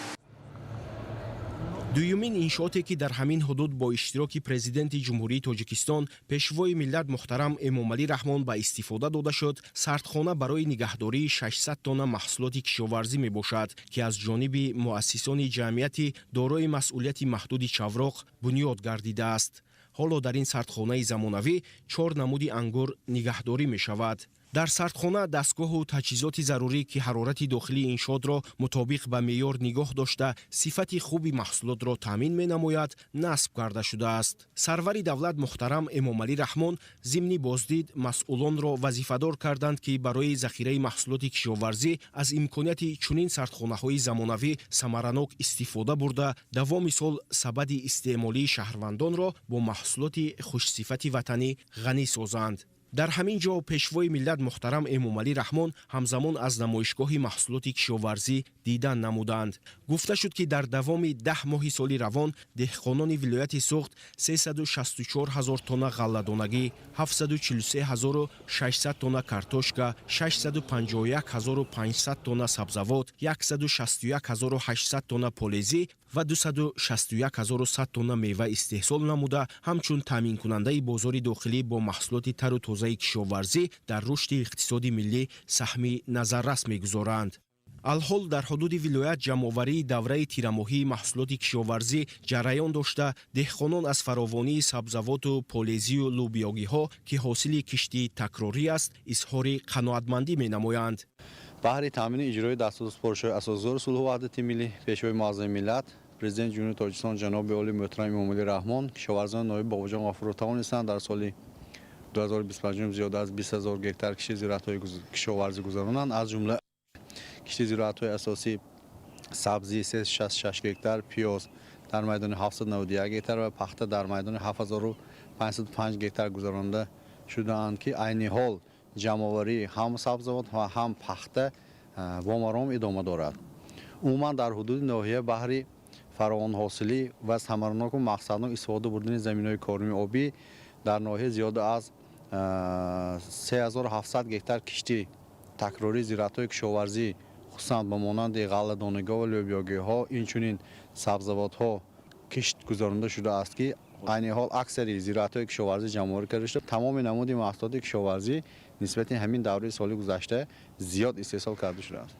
дуюмин иншооте ки дар ҳамин ҳудуд бо иштироки президенти ҷумҳурии Тоҷикистон пешвои миллат муҳтарам Эмомалӣ Раҳмон ба истифода дода шуд, сардхона барои нигаҳдории 600 тонна маҳсулоти кишоварзӣ мебошад ки аз ҷониби муассисони ҷамъияти дорои масъулияти маҳдуди чавроқ бунёд гардидааст. ҳоло дар ин сардхонаи замонавӣ 4 намуди ангур нигаҳдорӣ мешавад. дар сардхона дастгоҳу таҷҳизоти зарурӣ ки ҳарорати дохилии иншоотро мутобиқ ба меъёр нигоҳ дошта сифати хуби маҳсулотро таъмин менамояд, насб карда шудааст. сарвари давлат муҳтарам Эмомалӣ Раҳмон зимни боздид масъулонро вазифадор карданд ки барои захираи маҳсулоти кишоварзӣ аз имконияти чунин сардхонаҳои замонавӣ самаранок истифода бурда давоми сол сабади истеъмолии шаҳрвандонро бо маҳсулоти хушсифати ватанӣ ғанӣ созанд. дар ҳамин ҷо пешвои миллат муҳтарам Эмомалӣ Раҳмон ҳамзамон аз намоишгоҳи маҳсулоти кишоварзӣ дидан намуданд. гуфта шуд ки дар давоми 10 моҳи соли равон деҳқонони вилояти Суғд 364 000 тонна ғалладонагӣ, 743 600 тонна картошка, 651 500 тонна сабзавот, 161 800 тонна полезӣ ва 261 100 тонна мева истеҳсол намуда, ҳамчун таъминкунандаи бозори дохилӣ бо маҳсулоти тару тозаи кишоварзӣ дар рушди иқтисоди миллӣ саҳми назаррас мегузоранд. алҳол дар ҳудуди вилоят ҷамъоварии давраи тирамоҳии маҳсулоти кишоварзӣ ҷараён дошта, деҳқонон аз фаровонии сабзавоту полезию лӯбиёгиҳо ки ҳосили киштии такрорӣ аст, изҳори қаноатмандӣ менамоянд. баҳри таъмини иҷрои дастурспоршои асосгори сулҳу ваҳдати миллӣ пешвои муаззами миллат президенти ҷумҳурии Тоҷикистон ҷаноби олии муҳтарам Эмомалӣ Раҳмон кишоварзони ноиб Бобоҷон Ғафуров тавонистанд дар соли 2025 зиёда аз 20 000 гектар кишти зироатҳои кишоварзӣ гузаронанд. аз ҷумла кишти зироатҳои асосӣ сабзӣ 366 гектар, пиёз дар майдони 791 гектар ва пахта дар майдони 505 گکتار گذرانده شدند که عین حال جمع‌آوری هم سبزیجات و هم پخت وامارام ادامه دارد. عموما در حدود ناحیه بحری فراوان حاصلی و ثمرناک و مقصدناک استفاده بردن زمین‌های کارمی آبی در ناحیه زیاد از 3700 گکتار کشتی تکراری زراعت‌های کشاورزی خصوصا به مانند غله‌دانگاه و لوبیاگی‌ها اینچنین سبزیجات‌ها کشت گذارنده شده است که عین حال اکثری زراعت‌های کشاورزی جمع‌آوری کرده شده. تمام نمود محصولات کشاورزی نسبت همین دوره سال گذشته زیاد استحصال کرده شده است.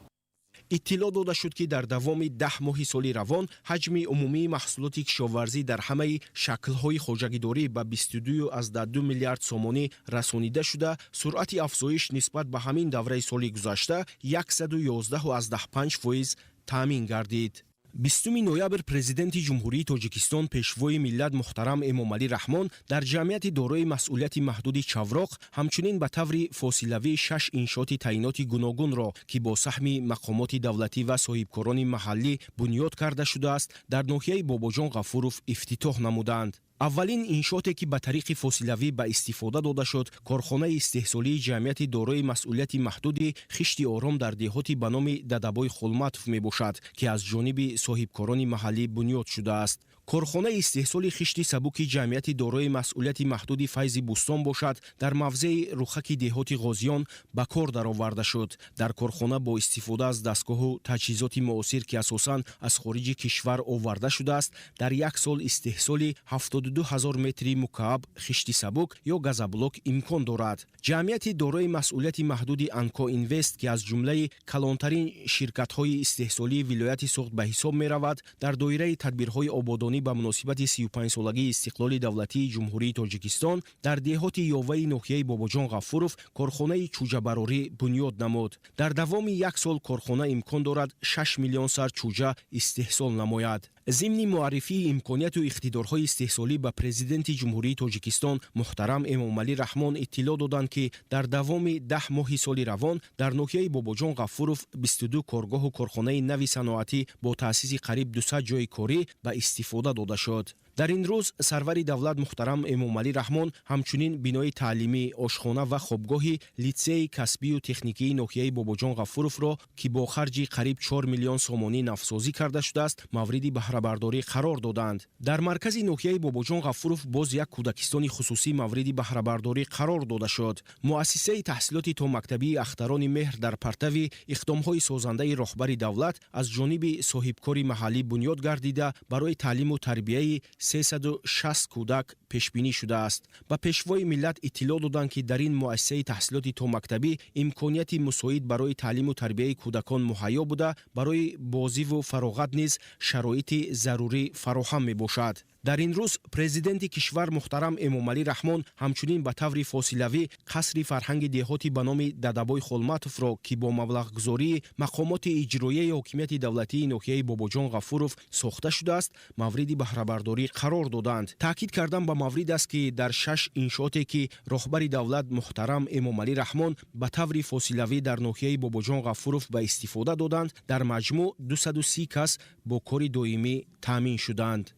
اطلاع داده شد که در دوام 10 ماه سال روان حجم عمومی محصولات کشاورزی در همه شکل‌های خواجگیداری به 22.2 میلیارد سومانی رسانیده شده. سرعت افزایش نسبت به همین دوره سال گذشته 111.5% تامین گردید. 20 نوامبر پرزیدنت جمهوری تاجیکستان پیشوای ملت محترم امامعلی رحمان در جمعیت دارای مسئولیت محدود چاوراق همچنین به طور فاصلوی 6 انشاءات تعیینات گوناگون را که با سهم مقامات دولتی و صاحبکاران محلی بنیاد کرده شده است در ناحیه باباجان غفوروف افتتاح نمودند. اولین انشاءاتی که به طریق فاصلوی به استفاده داده شد کارخانه استحصالی جمعیت دارای مسئولیت محدود خشت آرام در دهاتی به نام ددبای خلمتوف می باشد که از جانب صاحبکاران محلی بنیاد شده است. کارخانه استحصال خشت سبک جمعیت دارای مسئولیت محدود فیض بوستان باشد در موضع رخک دهات غازیان به کار درآورده شد. در کارخانه با استفاده از دستگاه و تجهیزات معاصر که اساساً از خارج کشور آورده شده است در یک سال استحصال 72,000 متر مکعب خشت سبک یا گازبلاک امکان دارد. جمعیت دارای مسئولیت محدود انکا اینوست که از جمله کلانترین شرکت‌های استحصالی ولایت سوخت به حساب می‌رود در دایره تدبیرهای آبادانی به مناسبت 35 سالگی استقلال دولتی جمهوری تاجیکستان در دهات یاوه ناحیه باباجان غفوروف کارخانه چوجه براری بنیاد نمود. در دوام یک سال کارخانه امکان دارد 6 میلیون سر چوجه استحصال نماید. ضمن معرفی امکانیت و اقتدارهای استحصالی به پرزیدنت جمهوری تاجیکستان محترم امامعلی رحمان اطلاع دادند که در دوام 10 ماه سال روان در ناحیه باباجان غفوروف 22 کارگاه و کارخانه نوی صنعتی با تأسیس قریب 200 جای کاری به استفاده داده شد. در این روز سرور دولت محترم امامعلی رحمان همچنین بنای تعلیمی، آشخانه و خوابگاه لیسه کسبی و تکنیکی ناحیه باباجان غفوروف را که با خرج قریب 4 میلیون سومانی نوسازی کرده شده است مورد بهره برداری قرار دادند. در مرکز ناحیه باباجان غفوروف باز یک کودکستان خصوصی مورد بهره برداری قرار داده شد. مؤسسه تحصیلات تا مکتبی اختران مهر در پرتو اقدام‌های سازنده رهبر دولت از جانب صاحبکار محلی بنیاد گردیده برای تعلیم و تربیت 360 کودک پیش بینی شده است. با پیشوای ملت اطلاع دادند که در این مؤسسه تحصیلات تا مکتبی امکانیت مساعد برای تعلیم و تربیت کودکان مهیا بوده برای بازی و فراغت نیز شرایط ضروری فراهم می باشد. در این روز پرزیدنت کشور محترم امامعلی رحمان همچنین به طور فاصلوی قصر فرهنگ دهاتی به نام ددبای خلمتوف را که با مبلغ گذاری مقامات اجرایی حکومت دولتی ناحیه باباجان غفوروف ساخته شده است مورد بهره برداری قرار دادند. تاکید کردن به مورد است که در 6 انشاءاتی که رهبر دولت محترم امامعلی رحمان به طور فاصلوی در ناحیه باباجان غفوروف به استفاده دادند در مجموع 230 کس با کار دائمی تامین شدند.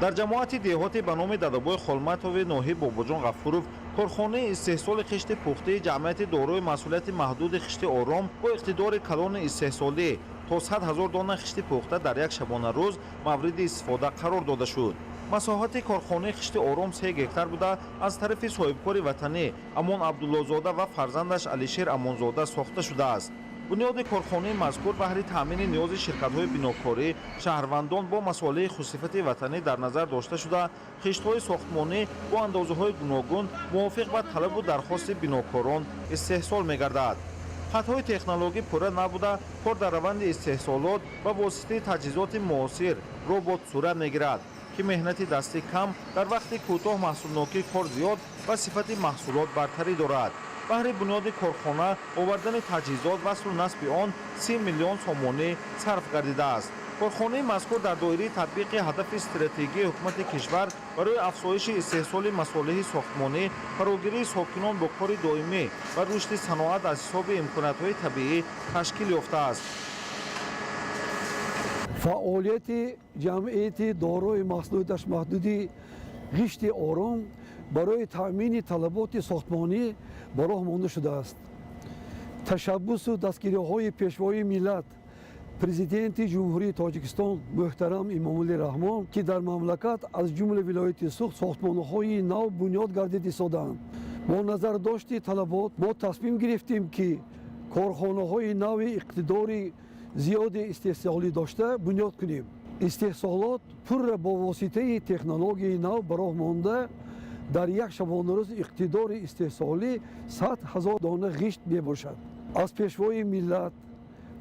در جماعت دهاتی به نام ددبای خلمتوف ناحیه باباجان غفوروف کارخانه استحصال خشت پخته جمعیت دارای مسئولیت محدود خشت آرام با اقتدار کلان استحصالی تا 100,000 دانه خشت پخته در یک شبانه روز مورد استفاده قرار داده شد. مساحت کارخانه خشت آرام 3 گکتار بوده از طرف صاحبکار وطنی امان عبدالله‌زاده و فرزندش علیشیر امانزاده ساخته شده است. بنیاد کارخانه مذکور بهر تامین نیاز شرکت‌های بناکاری شهروندان با مسائل خصوصیت وطنی در نظر داشته شده خشت‌های ساختمانی با اندازه‌های گوناگون موافق با طلب و درخواست بناکاران استحصال می‌گردد. خطهای تکنولوژی پوره نبوده کار در روند استحصالات و واسطه تجهیزات معاصر ربات صورت می‌گیرد که مهنت دستی کم در وقت کوتاه محصولناکی کار زیاد و صفت محصولات برتری دارد. بهر بنیاد کارخانه آوردن تجهیزات و وصل و نصب آن 30 میلیون سومانی صرف گردیده است. کارخانه مذکور در دایره تطبیق هدف استراتژی حکومت کشور برای افزایش استحصال مصالح ساختمانی، فراگیری ساکنان با کار دائمی و رشد صنعت از حساب امکانات‌های طبیعی تشکیل یافته است. فعالیت جمعیت دارای محصولاتش محدودی غشت آرام برای تأمین طلبات ساختمانی به راه مانده شده است. تشبث و دستگیری‌های پیشوای ملت پرزیدنت جمهوری تاجیکستان محترم امامعلی رحمان که در مملکت از جمله ولایت سوخت ساختمان‌های نو بنیاد گردیده ایستادند. با نظر داشت طلبات ما تصمیم گرفتیم که کارخانه‌های نو اقتدار زیاد استحصالی داشته بنیاد کنیم. استحصالات پر با واسطه تکنولوژی نو به راه مانده در یک شبانه روز اقتدار استحصالی 100,000 دانه غشت می باشد. از پیشوای ملت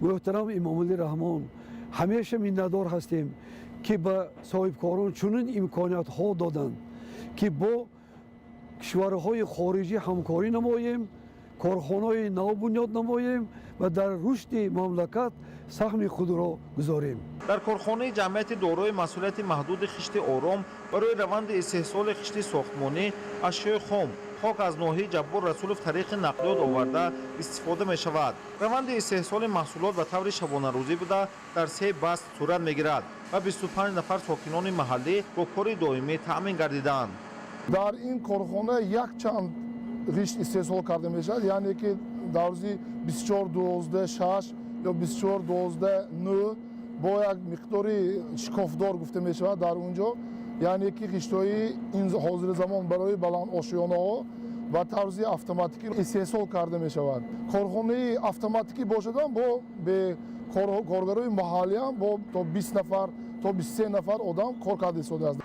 محترم امامعلی رحمان همیشه منتظر هستیم که به صاحبکاران چنین امکانات ها دادند که با کشورهای خارجی همکاری نماییم، کارخانه‌های نو بنیاد نماییم و در رشد مملکت سهم خود را گذاریم. در کارخانه جمعیت دارای مسئولیت محدود خشت آرام برای روند استحصال خشت ساختمانی اشیاء خام خاک از ناحیه جبار رسولوف طریق نقلیات آورده استفاده می شود. روند استحصال محصولات به طور شبانه روزی بوده در 3 بست صورت می گیرد و 25 نفر ساکنان محلی با کار دائمی تامین گردیدند. در این کارخانه یک چند غشت استحصال کرده می شود، یعنی که در روزی 24-12-6 یا 24-12-9 با یک مقداری شکافدار گفته می شود در اونجا، یعنی که غشت‌های این حاضر زمان برای بلند آشیانه‌ها و طرز اتوماتیکی استحصال کرده می شود. کارخانه اتوماتیکی باشدن با به کارگرای محلی هم با تا 20 نفر تا 23 نفر آدم کار کرده شده است.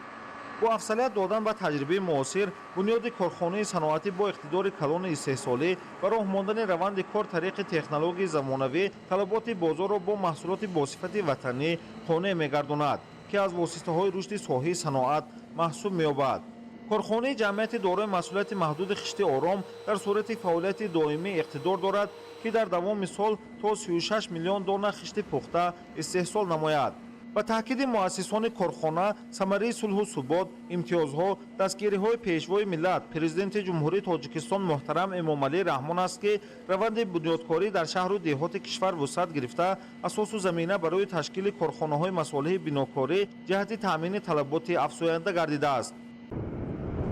با افضلیت دادن و تجربه معاصر بنیاد کارخانه صنعتی با اقتدار کلان استحصالی و راه ماندن روند کار طریق تکنولوژی زمانوی طلبات بازار را با محصولات با صفت وطنی قانع می‌گرداند که از واسطه‌های رشد ساحه صنعت محسوب می‌یابد. کارخانه جمعیت دارای مسئولیت محدود خشت آرام در صورت فعالیت دائمی اقتدار دارد که در دوام سال تا 36 میلیون دانه خشت پخته استحصال نماید. با تاکید مؤسسان کارخانه ثمره صلح و ثبات، امتیازها، دستگیری‌های پیشوای ملت پرزیدنت جمهوری تاجیکستان محترم امامعلی رحمان است که روند بنیادکاری در شهر و دهات کشور وسعت گرفته اساس و زمینه برای تشکیل کارخانه‌های مصالح بناکاری جهت تامین طلبات افزاینده گردیده است.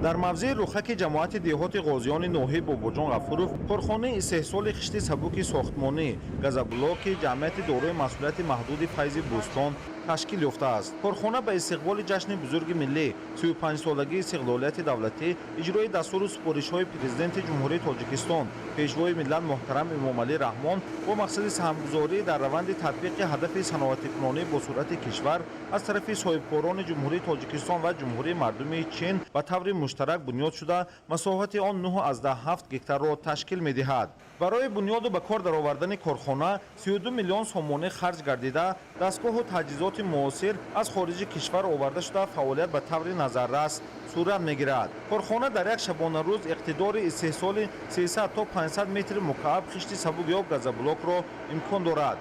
در موضع رخک جماعت دهات غازیان ناحیه باباجان غفوروف کارخانه استحصال خشت سبک ساختمانی گازبلاک جمعیت دارای مسئولیت محدود فیض بوستان تشکیل یافته است. کارخانه به استقبال جشن بزرگ ملی 35 سالگی استقلالیت دولتی اجرای دستور و سپارش‌های پرزیدنت جمهوری تاجیکستان پیشوای ملت محترم امامعلی رحمان با مقصد سهمگذاری در روند تطبیق هدف صنعتی کنانه با صورت کشور از طرف صاحبکاران جمهوری تاجیکستان و جمهوری مردم چین به طور مشترک بنیاد شده مساحت آن 9.7 گکتار را تشکیل می‌دهد. برای بنیاد و به کار درآوردن کارخانه 32 میلیون سومانه خرج گردیده دستگاه و تجهیزات معاصر از خارج کشور آورده شده فعالیت به طور نظررس صورت می‌گیرد. کارخانه در یک شبانه روز اقتدار استحصال 300 تا 500 متر مکعب خشت سبک یا گازبلاک را امکان دارد.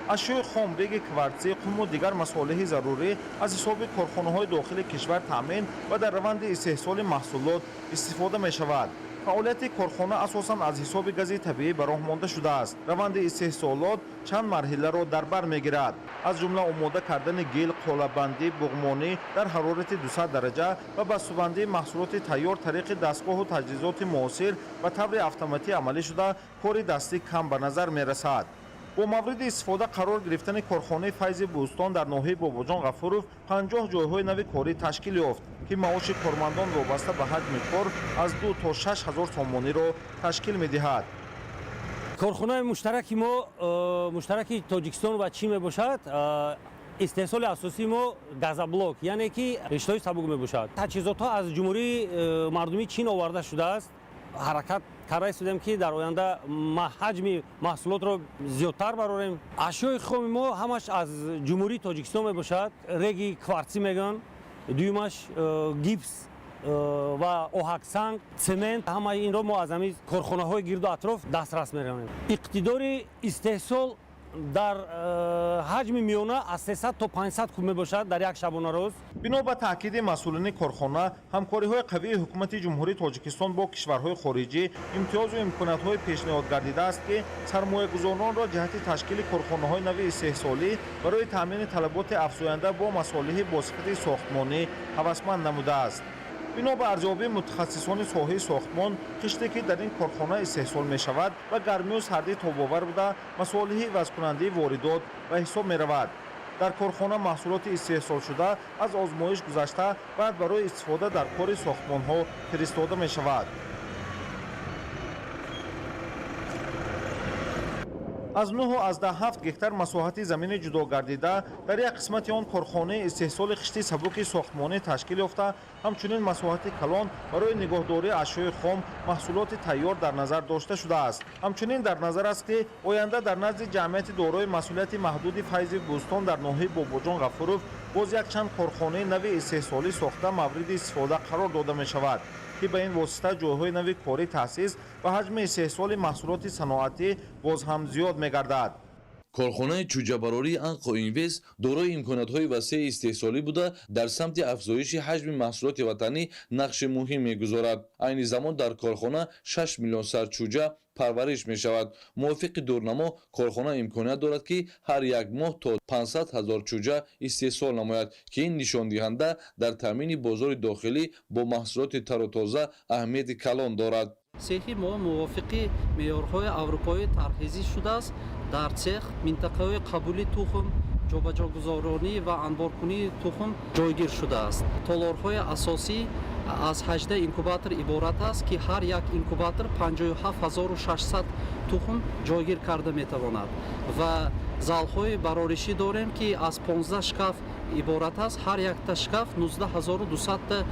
اشیاء خام، ریگ کوارتزی، قم و دیگر مصالح ضروری از حساب کارخانه‌های داخل کشور تامین و در روند استحصال محصولات استفاده می‌شود. فعالیت کارخانه اساساً از حساب گاز طبیعی به راه مانده شده است. روند استحصالات چند مرحله را در بر می‌گیرد. از جمله آماده کردن گل، قالب‌بندی، بغمانی در حرارت 200 درجه و بسته‌بندی محصولات تیار طریق دستگاه و تجهیزات معاصر و طور اتوماتیک عملی شده کار دستی کم به نظر می‌رسد. با مورد استفاده قرار گرفتن کارخانه فیض بوستان در ناحیه باباجان غفوروف 50 جایهای نو کاری تشکیل یافت که معاش کارمندان وابسته به حجم کار از 2 تا 6 هزار سومانی را تشکیل می‌دهد. کارخانه مشترک تاجیکستان و چین میباشد. استحصال اساسی ما گازبلاک یعنی که رشته‌های سبک میباشد. تجهیزات ها از جمهوری مردمی چین آورده شده است. حرکت کرده استودیم که در آینده حجم محصولات را زیادتر براریم. اشیاء خام ما همش از جمهوری تاجیکستان میباشد. ریگ کوارتزی میگن، دویمش گیپس و آهک سنگ، سمنت، همه این را ما از همین کارخانه های گرد و اطراف دسترس می‌کنیم. اقتدار استحصال در حجم میانه از 300 تا 500 کوب میباشد در یک شبانه روز. بنا به تاکید مسئولین کارخانه همکاری‌های قوی حکومت جمهوری تاجیکستان با کشورهای خارجی امتیاز و امکانات‌های پیشنهاد گردیده است که سرمایه‌گذاران را جهت تشکیل کارخانه‌های نو استحصالی برای تامین طلبات افزاینده با مصالح با صفت ساختمانی هوسمند نموده است. бино ба арзёбии мутахассисони соҳаи сохтмон қиште ки дар ин корхона истеҳсол мешавад ва гармию сардӣ тобовар буда масолиҳи ивазкунандии воридот ба ҳисоб меравад. дар корхона маҳсулоти истеҳсолшуда аз озмоиш гузашта баъд барои истифода дар кори сохтмонҳо фиристода мешавад. аз 9-7 гектар масоҳати замини ҷудо гардида дар як қисмати он корхонаи истеҳсоли қишти сабуки сохтмонӣ ташкил ёфта, ҳамчунин масоҳати калон барои нигоҳдории ашёи хом маҳсулоти тайёр дар назар дошта шудааст. ҳамчунин дар назар аст ки оянда дар назди ҷамъияти дорои масъулияти маҳдуди файзи бӯстон дар ноҳияи Бобоҷон Ғафуров боз якчанд корхонаи нави истеҳсолӣ сохта мавриди истифода қарор дода мешавад ки ба ин восита ҷойҳои нави корӣ таъсис ва ҳаҷми истеҳсоли маҳсулоти саноатӣ боз ҳам зиёд мегардад. корхонаи чӯҷабарории Анқо Инвест дорои имкониятҳои васеъи истеҳсолӣ буда дар самти афзоиши ҳаҷми маҳсулоти ватанӣ нақши муҳим мегузорад. айни замон дар корхона 6 миллион сар чӯҷа парвариш мешавад. мувофиқи дурнамо корхона имконият дорад ки ҳар як моҳ то 500 000 чӯҷа истеҳсол намояд ки ин нишондиҳанда дар таъмини бозори дохилӣ бо маҳсулоти тару тоза аҳамияти калон дорад. сехи мо мувофиқи меъёрҳои аврупоӣ тарҳизӣ шудааст. дар сех минтақаҳои қабули тухм, ҷобаҷогузаронӣ ва анборкунии тухм ҷойгир шудааст. толорҳои асосӣ аз 18 инкубатор иборат аст ки ҳар як инкубатор 57 600 тухм ҷойгир карда метавонад ва залҳои бароришӣ дорем ки аз 15 шкаф иборат аст. ҳар якта шкаф 19 200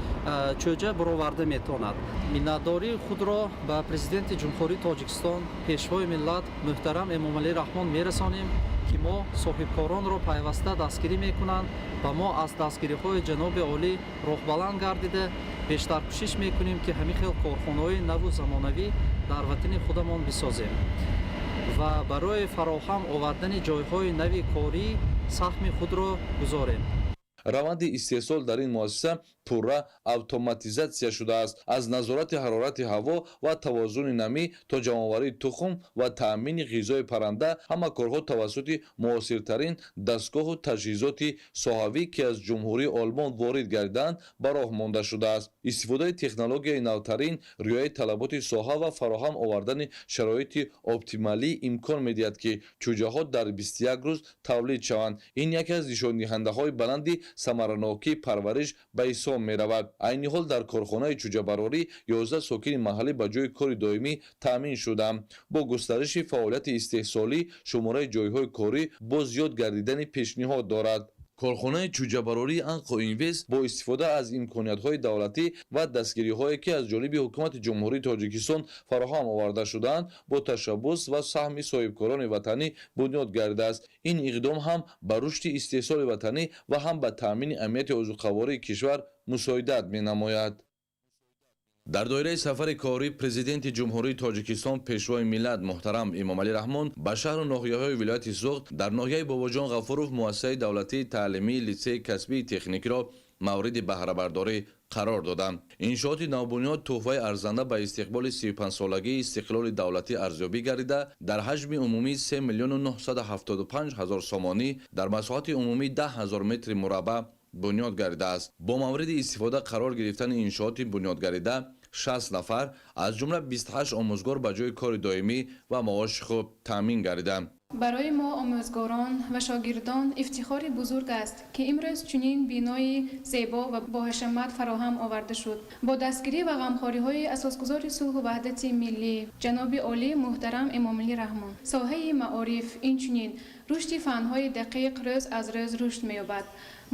чӯҷа бароварда метавонад. миннатдории худро ба президенти ҷумҳурии Тоҷикистон, пешвои миллат муҳтарам Эмомалӣ Раҳмон мерасонем ки мо соҳибкоронро пайваста дастгирӣ мекунанд ва мо аз дастгириҳои ҷаноби олӣ роҳбаланд гардида бештар кӯшиш мекунем ки ҳамин хел корхонаҳои наву замонавӣ дар ватани худамон бисозем ва барои фароҳам овардани ҷойҳои нави корӣ саҳми худро гузорем. раванди истеҳсол дар ин муассиса пурра автоматизатсия шудааст. аз назорати ҳарорати ҳаво ва тавозуни намӣ то ҷамъоварии тухм ва таъмини ғизои парранда ҳама корҳо тавассути муосиртарин дастгоҳу таҷҳизоти соҳавӣ ки аз ҷумҳурии Олмон ворид гардиданд ба роҳ монда шудааст. истифодаи технологияи навтарин, риояи талаботи соҳа ва фароҳам овардани шароити оптималӣ имкон медиҳад ки чӯҷаҳо дар 21 рӯз тавлид шаванд. ин яке аз нишондиҳандаҳои баланди самаранокии парвариш ба ҳисоб меравад. айни ҳол дар корхонаи чӯҷабарорӣ 11 сокини маҳаллӣ ба ҷои кори доимӣ таъмин шуданд. бо густариши фаъолияти истеҳсолӣ шумораи ҷойҳои корӣ бо зиёд гардидани пешниҳод дорад. корхонаи чӯҷабарории Анқо Инвест бо истифода аз имкониятҳои давлатӣ ва дастгириҳое ки аз ҷониби ҳукумати ҷумҳурии Тоҷикистон фароҳам оварда шудаанд бо ташаббус ва саҳми соҳибкорони ватанӣ бунёд гардидааст. ин иқдом ҳам ба рушди истеҳсоли ватанӣ ва ҳам ба таъмини амнияти озуқавории кишвар мусоидат менамояд. дар доираи сафари корӣ президенти ҷумҳурии Тоҷикистон пешвои миллат муҳтарам Эмомалӣ Раҳмон ба шаҳру ноҳияҳои вилояти Суғд дар ноҳияи Бобоҷон Ғафуров муассисаи давлатии таълимии литсеи касбии техникиро мавриди баҳрабардорӣ қарор доданд. иншооти навбунёд туҳфаи арзанда ба истиқболи 35-солагии истиқлоли давлатӣ арзёбӣ гардида дар ҳаҷми умумӣ 3 975 000 сомонӣ дар масоҳати умумӣ 10 000 метри мураббаъ бунёд гардидааст. бо мавриди истифода қарор гирифтани иншооти бунёдгарида 60 нафар аз ҷумла 28 омӯзгор ба ҷои кори доимӣ ва маоши хуб таъмин гардиданд. барои мо омӯзгорон ва шогирдон ифтихори бузург аст ки имрӯз чунин бинои зебо ва боҳашамат фароҳам оварда шуд. бо дастгирӣ ва ғамхориҳои асосгузори сулҳу ваҳдати миллӣ ҷаноби олӣ муҳтарам Эмомалӣ Раҳмон, соҳаи маориф инчунин рушди фанҳои дақиқ рӯз аз рӯз рушд меёбад.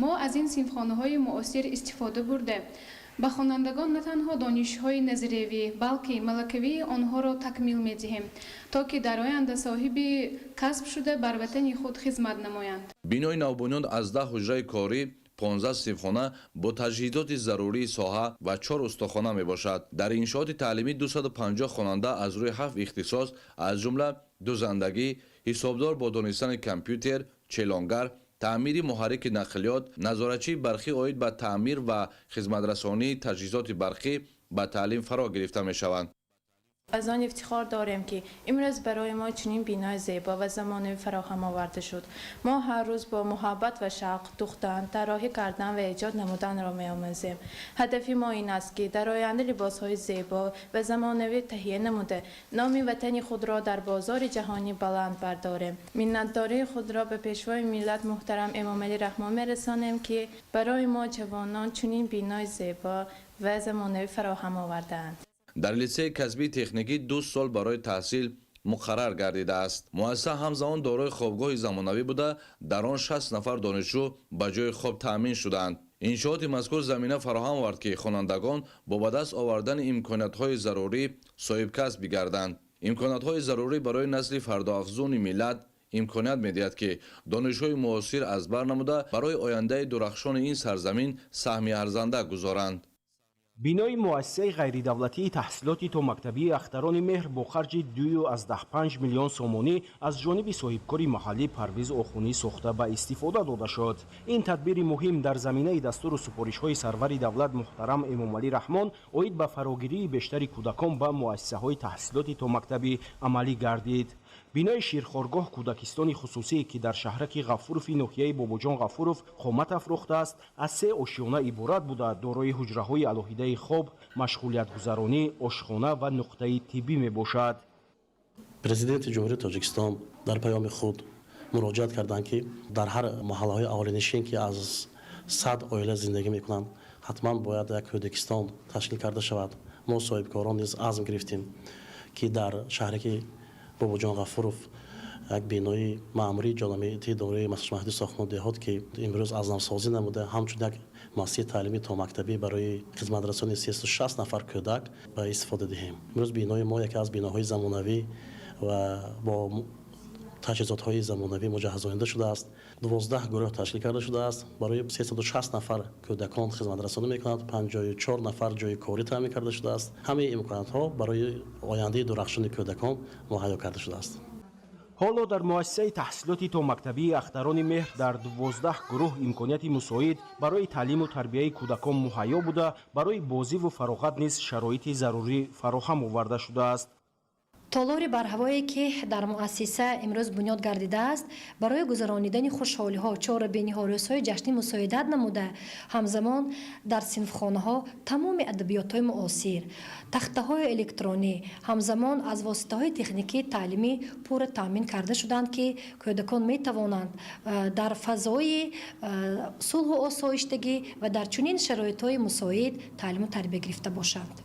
мо аз ин синфхонаҳои муосир истифода бурда ба хонандагон на танҳо донишҳои назариявӣ балки малакавии онҳоро такмил медиҳем то ки дар оянда соҳиби касб шуда бар ватани худ хизмат намоянд. бинои навбунёд аз 10 ҳуҷраи корӣ 15 синфхона бо таҷҳизоти зарурии соҳа ва 4 устохона мебошад. дар иншооти таълимӣ 250 хонанда аз рӯи 7 ихтисос аз ҷумла дузандагӣ, ҳисобдор бо донистани компютер, челонгар, таъмири муҳаррики нақлиёт, назоратчии барқӣ оид ба таъмир ва хизматрасонии таҷҳизоти барқӣ ба таълим фаро гирифта мешаванд. از آن افتخار داریم که امروز برای ما چنین بینای زیبا و زمانوی فراهم آورده شد. ما هر روز با محبت و شوق دوختن، طراحی کردن و ایجاد نمودن را می‌آموزیم. هدف ما این است که در آینده لباس‌های زیبا و زمانوی تهیه نموده نام وطن خود را در بازار جهانی بلند برداریم. منتداری خود را به پیشوای ملت محترم امام علی رحمان می‌رسانیم که برای ما جوانان چنین بینای زیبا و زمانوی فراهم آورده‌اند. در لیسه کسبی تکنیکی 2 سال برای تحصیل مقرر گردیده است. مؤسسه همزمان دارای خوابگاه زمانوی بوده، در آن 60 نفر دانشجو به جای خواب تأمین شدند. انشاءات مذکور زمینه فراهم آورد که خوانندگان با به دست آوردن امکانات‌های ضروری صاحب کسب گردند. امکانات‌های ضروری برای نسل فرداافزون ملت امکانیت می‌دهد که دانش‌های معاصر از بر نموده برای آینده درخشان این سرزمین سهم ارزنده گذارند. بینای مؤسسه غیردولتی تحصیلاتی تا مکتبی اختران مهر با خرج 2.5 میلیون سومانی از جانب صاحبکاری محلی پرویز آخونی ساخته به استفاده داده شد. این تدبیر مهم در زمینه دستور سپارش‌های سرور دولت محترم امام علی رحمان اید به فراگیری بیشتر کودکان به مؤسسه‌های تحصیلاتی تا مکتبی عملی گردید. بینای شیرخوارگاه کودکستانی خصوصی که در شهرک غفورف ناحیه باباجان غفورف قامت افروخته است از 3 آشیانه عبارت بوده دارای حجره‌های علاهیده خواب، مشغولیت گذرانی، آشخانه و نقطه طبی میباشد. پرزیدنت جمهوری تاجیکستان در پیام خود مراجعت کردند که در هر محله‌های اهالینشین که از 100 عائله زندگی میکنند حتما باید یک کودکستان تشکیل کرده شود. ما صاحبکاران نیز عزم گرفتیم که در شهرک باباجان غفورف یک بینای معمولی جامعیتی دارای مسجد مهدی ساختمان دهات که امروز از نوسازی نموده همچون یک مؤسسه تعلیمی تا مکتبی برای خدمت رسانی 360 نفر کودک به استفاده دهیم. امروز بینای ما یکی از بیناهای زمانوی و با تجهیزات‌های زمانوی مجهز آینده شده است. 12 گروه تشکیل کرده شده است. برای 360 نفر کودکان خدمت رسانی می‌کنند. 54 نفر جای کاری تامین کرده شده است. همه امکانات‌ها برای آینده درخشان کودکان مهیا کرده شده است. حالا در مؤسسه تحصیلاتی تا مکتبی اختران مهر در 12 گروه امکانیت مساعد برای تعلیم و تربیه کودکان مهیا بوده، برای بازی و فراغت نیز شرایط ضروری فراهم آورده شده است. تالار برهوایی که در مؤسسه امروز بنیاد گردیده است برای گذرانیدن خوشحالی ها، چهاربینی ها، روزهای جشنی مساعدت نموده. همزمان در صنفخانه ها تمام ادبیات های معاصر، تخته های الکترونی همزمان از واسطه های تکنیکی تعلیمی پر تامین کرده شدند که کودکان می توانند در فضای صلح و آسایشتگی و در چنین شرایط های مساعد تعلیم و تربیه گرفته باشند.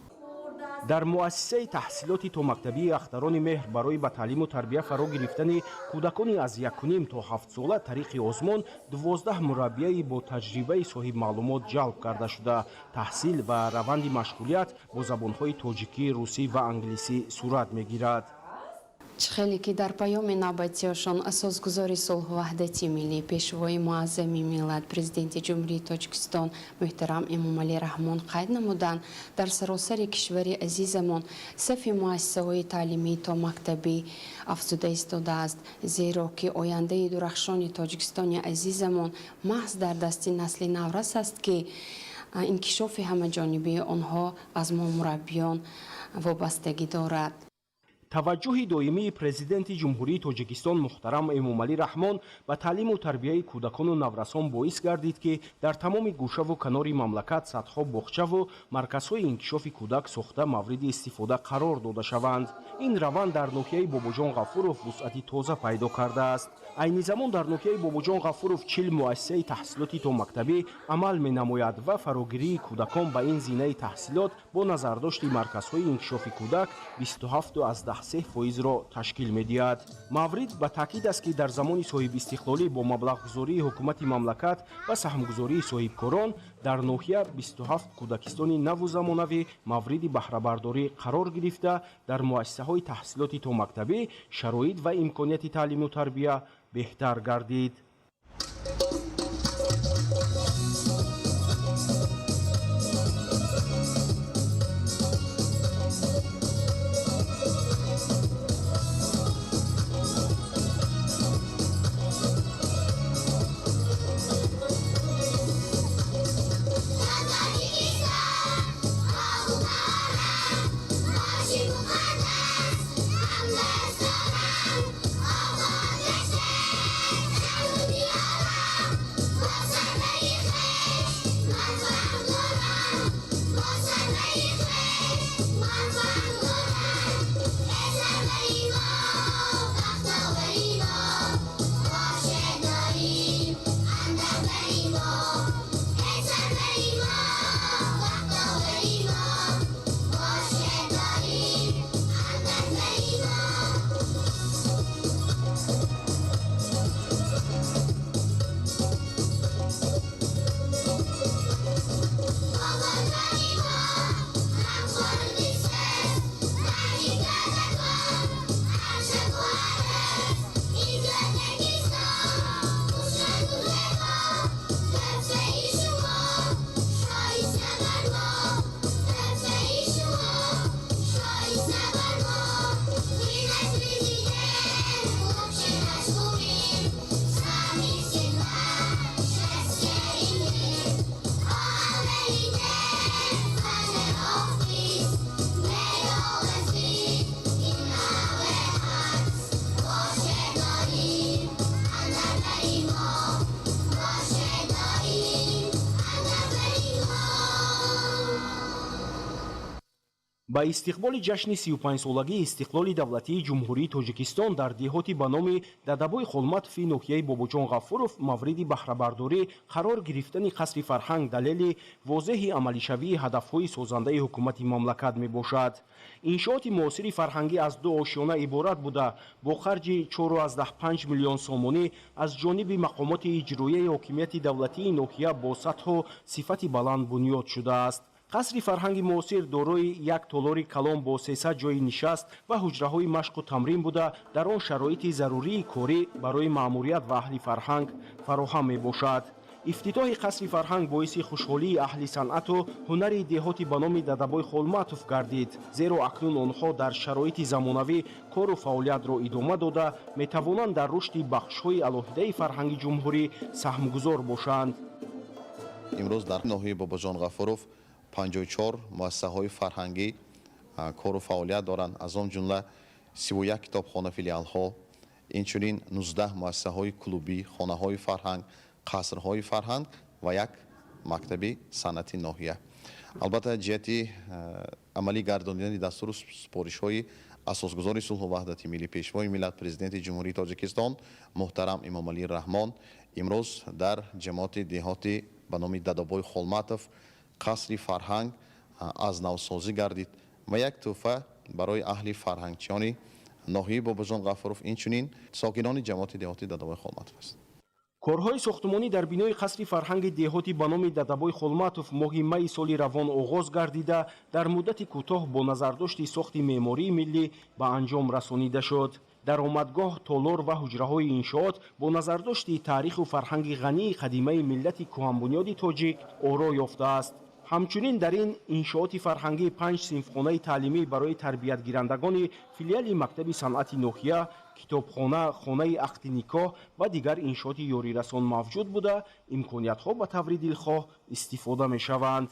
در مؤسسه تحصیلاتی تا مکتبی اختران مهر برای به تعلیم و تربیه فرا گرفتن کودکانی از 1.5 تا 7 ساله طریق آزمون 12 مربی با تجربه صاحب معلومات جلب کرده شده. تحصیل و روند مشغولیت با زبانهای تاجیکی، روسی و انگلیسی صورت میگیرد. خیلی که در پیام نوبتیشان اساسگذاری صلح و وحدت ملی پیشوای معظم ملت پرزیدنت جمهوری تاجیکستان محترم امام علی رحمان قید نمودند در سراسر کشور عزیزمان صف مؤسسه‌های تعلیمی تا مکتبی افزوده ایستاده است، زیرا که آینده درخشان تاجیکستان عزیزمان محض در دست نسل نورس است که انکشاف همه‌جانبه آنها از ما مربیان وابستگی دارد. توجه دائمی پرزیدنت جمهوری تاجیکستان محترم امام علی رحمان به تعلیم و تربیه کودکان و نورسان باعث گردید که در تمام گوشه و کنار مملکت صدها باغچه و مرکزهای انکشاف کودک ساخته مورد استفاده قرار داده شوند. این روند در ناحیه باباجان غفورف وسعتی تازه پیدا کرده است. عین زمان در ناحیه باباجان غفورف 40 مؤسسه تحصیلاتی تا مکتبی عمل می نماید و فراگیری کودکان به این زینه تحصیلات با نظرداشت مرکزهای انکشاف کودک 27.3% را تشکیل می دهد. مورد به تاکید است که در زمان صاحب استقلالی با مبلغ گذاری حکومت مملکت و سهمگذاری صاحبکاران در ناحیه 27 کودکستان نو و زمانوی مورد بهره برداری قرار گرفته در مؤسسه‌های تحصیلاتی تا مکتبی شرایط و امکانات تعلیم و تربیه بهتر گردید. Thank you. ба истиқболи ҷашни 35-солагии истиқлоли давлатии ҷумҳурии тоҷикистон дар деҳоти ба номи дадабои холматови ноҳияи бобоҷон ғафуров мавриди баҳрабардорӣ қарор гирифтани қасри фарҳанг далели возеҳи амалишавии ҳадафҳои созандаи ҳукумати мамлакат мебошад. иншооти муосири фарҳангӣ аз ду ошёна иборат буда бо харҷи 4,5 миллион сомонӣ аз ҷониби мақомоти иҷроияи ҳокимияти давлатии ноҳия бо сатҳу сифати баланд бунёд шудааст. қасри фарҳанги муосир дорои як толори калон бо 300 ҷойи нишаст ва ҳуҷраҳои машқу тамрин буда дар он шароити зарурии корӣ барои маъмурият ва аҳли фарҳанг фароҳам мебошад. ифтитоҳи қасри фарҳанг боиси хушҳолии аҳли санъату ҳунари деҳоти ба номи дадабои холматов гардид, зеро акнун онҳо дар шароити замонавӣ кору фаъолиятро идома дода метавонанд дар рушди бахшҳои алоҳидаи фарҳанги ҷумҳурӣ саҳмгузор бошанд. имрӯз дар ноҳияи бобоҷон ғафуров 54 муассисаҳои фарҳангӣ кору фаъолият доранд, аз он ҷумла 31 китобхона филиалҳо, инчунин 19 муассисаҳои клубӣ, хонаҳои фарҳанг, қасрҳои фарҳанг ва як мактаби санъати ноҳия. албатта ҷиҳати амалӣ гардонидани дастуру супоришҳои асосгузори сулҳу ваҳдати миллӣ пешвои миллат президенти ҷумҳурии тоҷикистон муҳтарам эмомалӣ раҳмон имрӯз дар ҷамоати деҳоти ба номи дадабои холматов қасри фарҳанг аз навсозӣ гардид ва як тӯҳфа барои аҳли фарҳангчиёни ноҳияи бобоҷон ғафуров инчунин сокинони ҷамоати деҳоти дадабои холматов аст. корҳои сохтмонӣ дар бинои қасри фарҳанги деҳоти ба номи дадабои холматов моҳи майи соли равон оғоз гардида дар муддати кӯтоҳ бо назардошти сохти меъмории миллӣ ба анҷом расонида шуд. даромадгоҳ, толор ва ҳуҷраҳои иншоот бо назардошти таъриху фарҳанги ғании қадимаи миллати кӯҳанбунёди тоҷик оро ёфтааст. ҳамчунин дар ин иншооти фарҳангии 5 синфхонаи таълимӣ барои тарбиятгирандагони филиали мактаби санъати ноҳия, китобхона, хонаи ақди никоҳ ва дигар иншооти ёрирасон мавҷуд буда имкониятҳо ба таври дилхоҳ истифода мешаванд.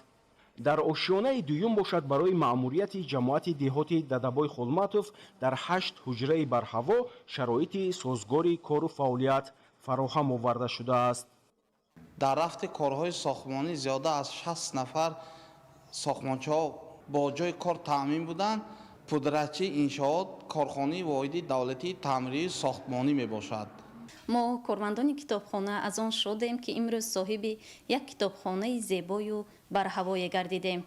дар ошёнаи дуюм бошад барои маъмурияти ҷамоати деҳоти дадабои холматов дар 8 ҳуҷраи барҳаво шароити созгори кору фаъолият фароҳам оварда шудааст. дар рафти корҳои сохтмонӣ зиёда аз 60 нафар сохтмончиҳо бо ҷои кор таъмин буданд. пудратчии иншоот корхонаи воҳиди давлатии таъмирии сохтмонӣ мебошад. мо кормандони китобхона аз он шодем ки имрӯз соҳиби як китобхонаи зебою барҳавое гардидем.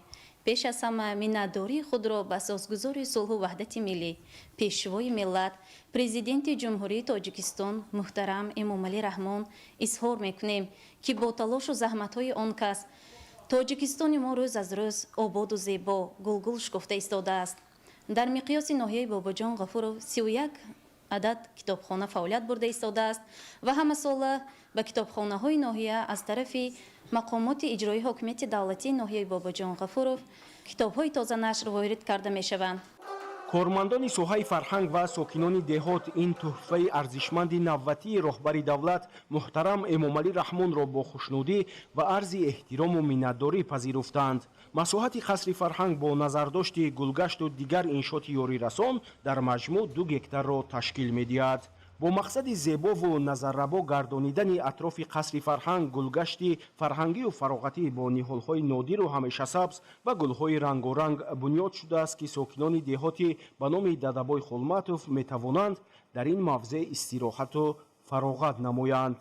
пеш аз ҳама миннатдории худро ба асосгузори сулҳу ваҳдати миллӣ, пешвои миллат, президенти ҷумҳурии тоҷикистон муҳтарам эмомалӣ раҳмон изҳор мекунем, ки бо талошу заҳматҳои он кас тоҷикистони мо рӯз аз рӯз ободу зебо, гулгул шукуфта истодааст. дар миқёси ноҳияи бобоҷон ғафуров 31 адад китобхона фаъолият бурда истодааст ва ҳамасола ба китобхонаҳои ноҳия аз тарафи мақомоти иҷроии ҳокимияти давлатии ноҳияи бобоҷон ғафуров китобҳои тозанашр ворид карда мешаванд. кормандони соҳаи фарҳанг ва сокинони деҳот ин тӯҳфаи арзишманди навбатии роҳбари давлат муҳтарам эмомалӣ раҳмонро бо хушнудӣ ва арзи эҳтирому миннатдорӣ пазируфтанд. масоҳати қасри фарҳанг бо назардошти гулгашту дигар иншооти ёрирасон дар маҷмӯъ 2 гектарро ташкил медиҳад. бо мақсади зебову назаррабо гардонидани атрофи қасри фарҳанг гулгашти фарҳангию фароғатӣ бо ниҳолҳои нодиру ҳамешасабз ва гулҳои рангоранг бунёд шудааст ки сокинони деҳоти ба номи дадабои холматов метавонанд дар ин мавзеъ истироҳату фароғат намоянд.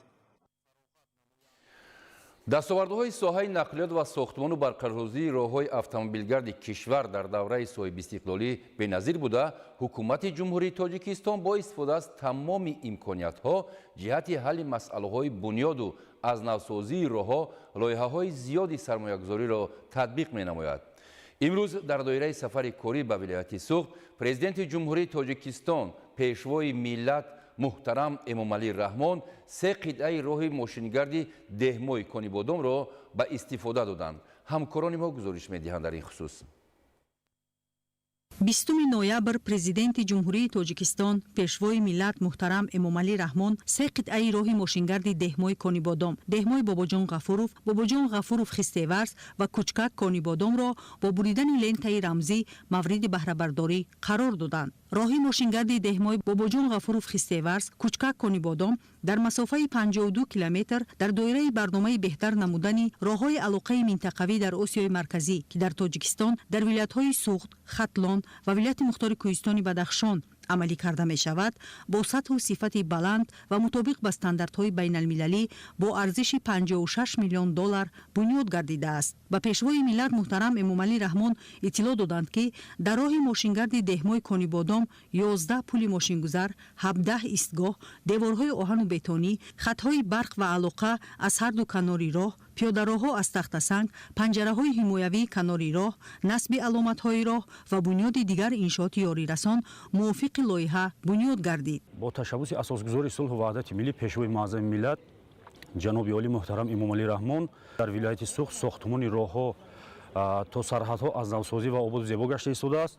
дастовардҳои соҳаи нақлиёт ва сохтмону барқарорсозии роҳҳои автомобилгарди кишвар дар давраи соҳиби истиқлолӣ беназир буда ҳукумати ҷумҳурии тоҷикистон бо истифода аз тамоми имкониятҳо ҷиҳати ҳалли масъалаҳои бунёду аз навсозии роҳҳо лоиҳаҳои зиёди сармоягузориро татбиқ менамояд. имрӯз дар доираи сафари корӣ ба вилояти суғд президенти ҷумҳурии тоҷикистон пешвои миллат муҳтарам эмомалӣ раҳмон 3 қитъаи роҳи мошингарди деҳмои конибодомро ба истифода доданд. ҳамкорони мо гузориш медиҳанд дар ин хусус. 20 ноябр президенти ҷумҳурии тоҷикистон пешвои миллат муҳтарам эмомалӣ раҳмон 3 қитъаи роҳи мошингарди деҳмои конибодом, деҳмои бобоҷон ғафуров хистеварс ва кӯчкак конибодомро бо буридани лентаи рамзӣ мавриди баҳрабардорӣ қарор доданд. роҳи мошингарди деҳмои бобоҷон ғафуров хистеварс кӯчка конибодом дар масофаи 52 километр дар доираи барномаи беҳтар намудани роҳҳои алоқаи минтақавӣ дар осиёи марказӣ ки дар тоҷикистон дар вилоятҳои суғд хатлон ва вилояти мухтори кӯҳистони бадахшон амалӣ карда мешавад бо сатҳу сифати баланд ва мутобиқ ба стандартҳои байналмилалӣ бо арзиши $56 миллион бунёд гардидааст. ба пешвои миллат муҳтарам Эмомалӣ Раҳмон иттилоъ доданд ки дар роҳи мошингарди деҳмои конибодом 11 пули мошингузар, 17 истгоҳ, деворҳои оҳану бетонӣ, хатҳои барқ ва алоқа аз ҳарду канори роҳ, пиёдароҳҳо аз тахтасанг, панҷараҳои ҳимоявии канори роҳ, насби аломатҳои роҳ ва бунёди дигар иншооти ёрирасон мувофиқи лоиҳа бунёд гардид. бо ташаббуси асосгузори сулҳу ваҳдати миллӣ пешвои муаззами миллат ҷаноби олӣ муҳтарам Эмомалӣ Раҳмон дар вилояти Суғд сохтмони роҳҳо то сарҳадҳо аз навсозӣ ва ободу зебо гашта истодааст.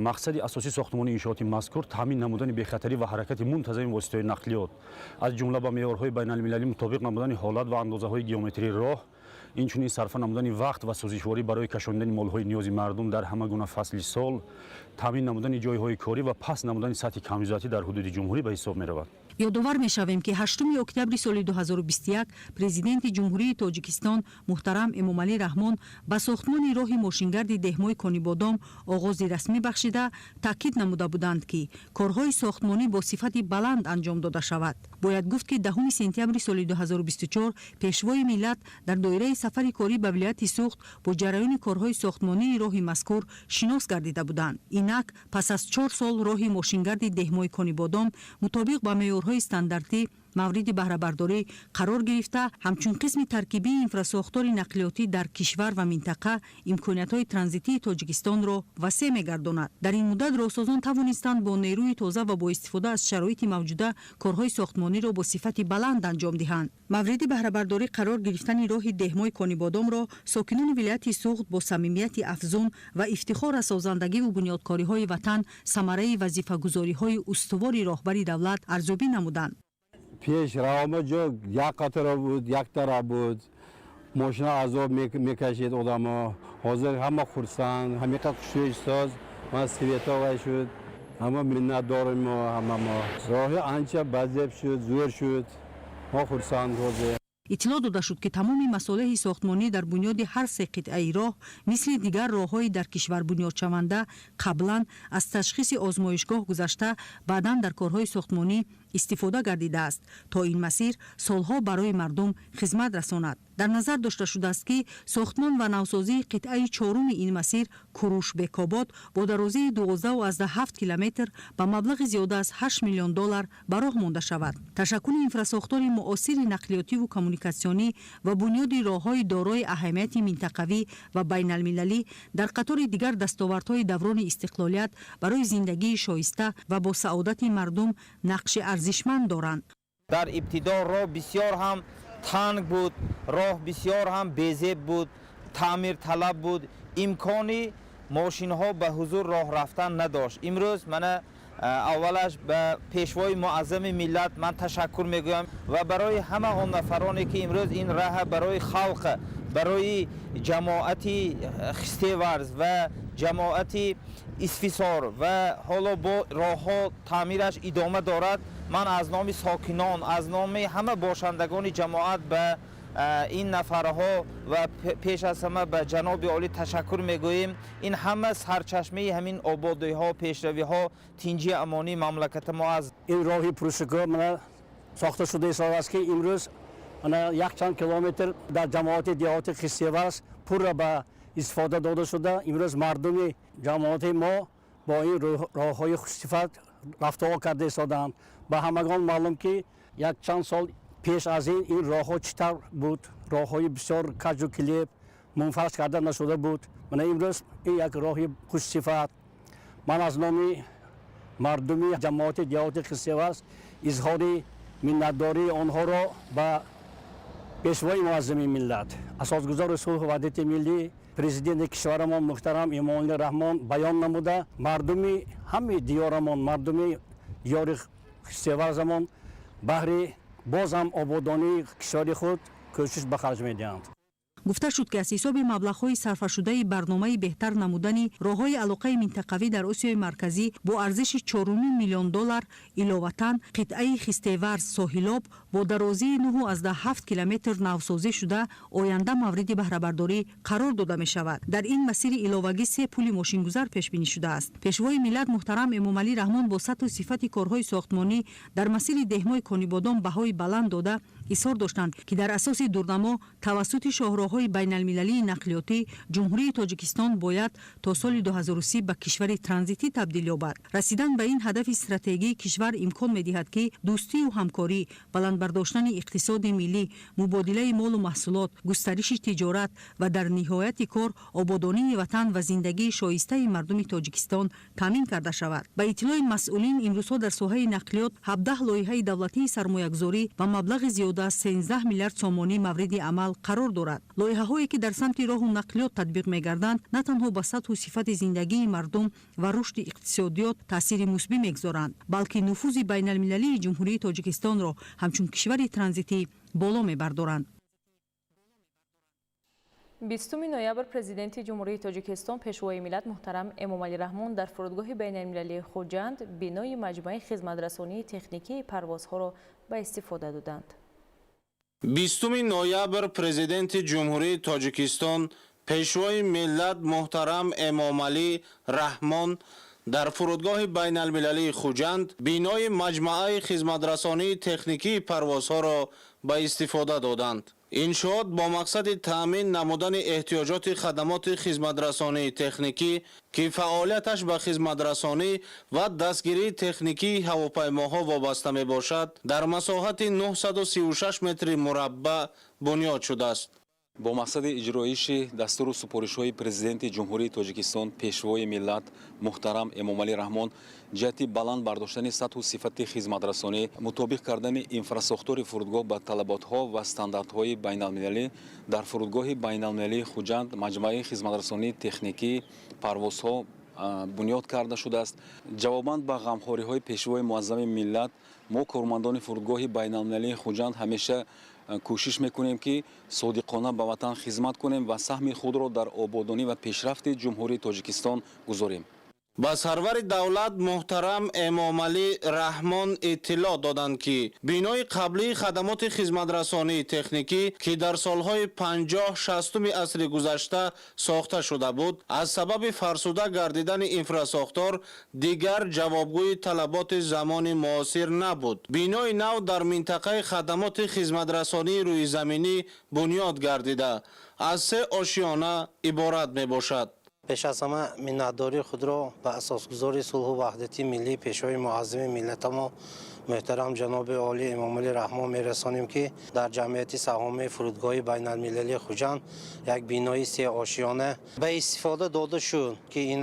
мақсади асосии сохтмони иншооти мазкур таъмин намудани бехатарӣ ва ҳаракати мунтазами воситаҳои нақлиёт аз ҷумла ба меъёрҳои байналмилалӣ мутобиқ намудани ҳолат ва андозаҳои геометрии роҳ, инчунин сарфа намудани вақт ва сӯзишворӣ барои кашондани молҳои ниёзи мардум дар ҳама гуна фасли сол, таъмин намудани ҷойҳои корӣ ва паст намудани сатҳи камюзатӣ дар ҳудуди ҷумҳурӣ ба ҳисоб меравад. ёдовар мешавем ки 8 октябри соли 2021 президенти ҷумҳурии тоҷикистон муҳтарам Эмомалӣ Раҳмон ба сохтмони роҳи мошингарди деҳмои конибодом оғози расмӣ бахшида таъкид намуда буданд ки корҳои сохтмонӣ бо сифати баланд анҷом дода шавад. бояд гуфт ки 10 сентябри соли 2024 пешвои миллат дар доираи сафари корӣ ба вилояти Суғд бо ҷараёни корҳои сохтмонии роҳи мазкур шинос гардида буданд. инак пас аз 4 сол роҳи мошингарди деҳмои конибодом мутобиқ ба меъёрҳои стандартӣ мавриди баҳрабардорӣ қарор гирифта, ҳамчун қисми таркибии инфрасохтори нақлиётӣ дар кишвар ва минтақа имкониятҳои транзитии Тоҷикистонро васеъ мегардонад. дар ин муддат роҳсозон тавонистанд бо нерӯи тоза ва бо истифода аз шароити мавҷуда корҳои сохтмониро бо сифати баланд анҷом диҳанд. мавриди баҳрабардорӣ қарор гирифтани роҳи деҳмои конибодомро сокинони вилояти Суғд бо самимияти афзун ва ифтихор аз созандагиву бунёдкориҳои ватан самараи вазифагузориҳои устувори роҳбари давлат арзёбӣ намуданд. پیش روامه جو یک قطره بود، یک طرف بود، ماشین عذاب میکشید آدم ها. حاضر همه خورسند، همه قطعه ساز، من سویتا وای شد، همه منت داریم ما، همه ما. راه آنچه بزرگ شد، زور شد، ما خورسند حاضر. иттилоъ дода шуд ки тамоми масолеҳи сохтмонӣ дар бунёди ҳар се қитъаи роҳ мисли дигар роҳҳои дар кишвар бунёдшаванда қаблан аз ташхиси озмоишгоҳ гузашта баъдан дар корҳои сохтмонӣ истифода гардидааст то ин масир солҳо барои мардум хизмат расонад. дар назар дошта шудааст ки сохтмон ва навсозии қитъаи чоруми ин масир Куруш-Бекобод бо дарозии 12,7 километр ба маблағи зиёда аз $8 миллион ба роҳ монда шавад. ташаккули инфрасохтори муосири нақлиётиву коммуникатсионӣ ва бунёди роҳҳои дорои аҳамияти минтақавӣ ва байналмилалӣ дар қатори дигар дастовардҳои даврони истиқлолият барои зиндагии шоиста ва бо саодати мардум нақши арзишманд доранд. дар ибтидо роҳ бисёр ҳам танг буд, роҳ бисёр ҳам безеб буд, таъмирталаб буд, имкони мошинҳо ба ҳузур роҳ рафтан надошт. имрӯз мана аввалаш ба пешвои муаззами миллат ман ташаккур мегӯям ва барои ҳама он нафароне ки имрӯз ин раҳа барои халқ, барои ҷамоати хистеварз ва ҷамоати исфисор ва ҳоло бо роҳҳо таъмираш идома дорад, ман аз номи сокинон, аз номи ҳама бошандагони ҷамоат ба ин нафарҳо ва пеш аз ҳама ба ҷаноби олӣ ташаккур мегӯем. ин ҳама сарчашмаи ҳамин ободиҳо, пешравиҳо, тинҷи амонии мамлакати мо аст. ин роҳи пурсикор мана сохта шуда ҳисобаст ки имрӯз мана якчанд километр дар ҷамоати деҳоти Хистеварс пурра ба истифода дода шуда. имрӯз мардуми ҷамоати мо бо ин роҳҳои хушсифат рафтуо карда истодаанд. ба ҳамагон маълум ки якчанд сол пеш аз ин роҳҳо чӣ тавр буд, роҳҳои бисёр каҷу килеб мунфарш карда нашуда буд. мана имрӯз ин як роҳи хушсифат. ман аз номи мардуми ҷамоати деҳоти Хистеварс изҳори миннатдории онҳоро ба пешвои муаззами миллат, асосгузори сулҳу ваҳдати миллӣ, президенти кишварамон муҳтарам Эмомалӣ Раҳмон баён намуда, мардуми ҳамаи диёрамон, мардуми диёри Хистеварзамон баҳри боз ҳам ободонии кишвари худ кӯшиш ба харҷ медиҳанд. гуфта шуд ки аз ҳисоби маблағҳои сарфашудаи барномаи беҳтар намудани роҳҳои алоқаи минтақавӣ дар осиёи марказӣ бо арзиши 4 миллион доллар иловатан қитъаи хистеварз соҳилоб бо дарозии 9.7 километр навсозӣ шуда оянда мавриди баҳрабардорӣ қарор дода мешавад. дар ин масири иловагӣ 3 пули мошингузар пешбинӣ шудааст. пешвои миллат муҳтарам эмомалӣ раҳмон бо сатҳу сифати корҳои сохтмонӣ дар масири деҳмои конибодон баҳои баланд дода изҳор доштанд ки дар асоси дурнамо тавассути шоҳроҳҳои байналмилалии нақлиётӣ ҷумҳурии тоҷикистон бояд то соли 2030 ба кишвари транзитӣ табдил ёбад. расидан ба ин ҳадафи стратегии кишвар имкон медиҳад ки дӯстию ҳамкорӣ, баландбардоштани иқтисоди миллӣ, мубодилаи молу маҳсулот, густариши тиҷорат ва дар ниҳояти кор ободонии ватан ва зиндагии шоистаи мардуми тоҷикистон таъмин карда шавад. ба иттилои масъулин имрӯзҳо дар соҳаи нақлиёт 17 лоиҳаи давлатии сармоягузорӣ ва маблағи зиёда аз 13 миллиард сомонӣ мавриди амал қарор дорад. лоиҳаҳое ки дар самти роҳу нақлиёт татбиқ мегарданд на танҳо ба сатҳу сифати зиндагии мардум ва рушди иқтисодиёт таъсири мусбӣ мегузоранд, балки нуфузи байналмилалии ҷумҳурии тоҷикистонро ҳамчун кишвари транзитӣ боло мебардоранд. 20 ноябр президенти ҷумҳурии тоҷикистон пешвои миллат муҳтарам эмомалӣ раҳмон дар фурудгоҳи байналмилалии хуҷанд бинои маҷмӯаи хизматрасонии техникии парвозҳоро ба истифода доданд. 20 ноябр президенти ҷумҳурии тоҷикистон пешвои миллат муҳтарам эмомалӣ раҳмон дар фурудгоҳи байналмилалии хуҷанд бинои маҷмӯаи хизматрасонии техникии парвозҳоро ба истифода доданд. иншоот бо мақсади таъмин намудани эҳтиёҷоти хадамоти хизматрасонии техникӣ ки фаъолияташ ба хизматрасонӣ ва дастгирии техникии ҳавопаймоҳо вобаста мебошад дар масоҳати 936 метри мураббаъ бунёд шудааст. бо мақсади иҷроиши дастуру супоришҳои президенти ҷумҳурии тоҷикистон пешвои миллат муҳтарам эмомалӣ раҳмон ҷиҳати баланд бардоштани сатҳу сифати хизматрасонӣ мутобиқ кардани инфрасохтори фурудгоҳ ба талаботҳо ва стандартҳои байналмилалӣ дар фурудгоҳи байналмилалии хуҷанд маҷмӯаи хизматрасонии техникии парвозҳо бунёд карда шудааст. ҷавобан ба ғамхориҳои пешвои муаззами миллат мо кормандони фурудгоҳи байналмилалии хуҷанд ҳамеша кӯшиш мекунем ки содиқона ба ватан хизмат кунем ва саҳми худро дар ободонӣ ва пешрафти ҷумҳурии тоҷикистон гузорем. ба сарвари давлат муҳтарам эмомалӣ раҳмон иттилоъ доданд ки бинои қаблии хадамоти хизматрасонии техникӣ ки дар солҳои 50-60 асри гузашта сохта шуда буд аз сабаби фарсуда гардидани инфрасохтор дигар ҷавобгӯи талаботи замони муосир набуд. бинои нав дар минтақаи хадамоти хизматрасонии рӯизаминӣ бунёд гардида аз 3 ошиёна иборат мебошад. пеш аз ҳама миннатдории худро ба асосгузори сулҳу ваҳдати миллӣ пешвои муаззами миллатамо муҳтарам ҷаноби олӣ эмомалӣ раҳмон мерасонем ки дар ҷамъияти саҳомии фурудгоҳи байналмилалии хуҷанд як бинои 3 ошиёна ба истифода дода шуд ки ин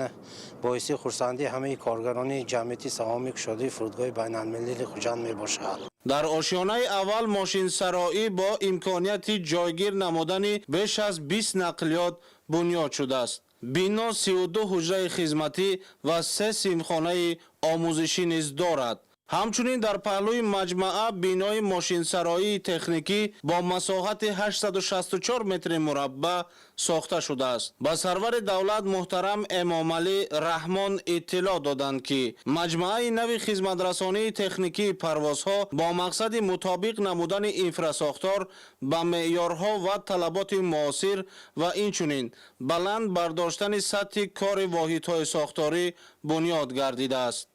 боиси хурсандии ҳамаи коргарони ҷамъияти саҳоми кушодаи фурудгоҳи байналмилалии хуҷанд мебошад. дар ошиёнаи аввал мошинсароӣ бо имконияти ҷойгир намудани беш аз 20 нақлиёт бунёд шудааст. бино 32 ҳуҷраи хизматӣ ва 3 симхонаи омӯзишӣ низ дорад. ҳамчунин дар паҳлӯи маҷмӯа бинои мошинсароии техникӣ бо масоҳати 864 метри мураббаъ сохта шудааст. ба сарвари давлат муҳтарам эмомалӣ раҳмон иттилоъ доданд ки маҷмӯаи нави хизматрасонии техникии парвозҳо бо мақсади мутобиқ намудани инфрасохтор ба меъёрҳо ва талаботи муосир ва инчунин баланд бардоштани сатҳи кори воҳидҳои сохторӣ бунёд гардидааст.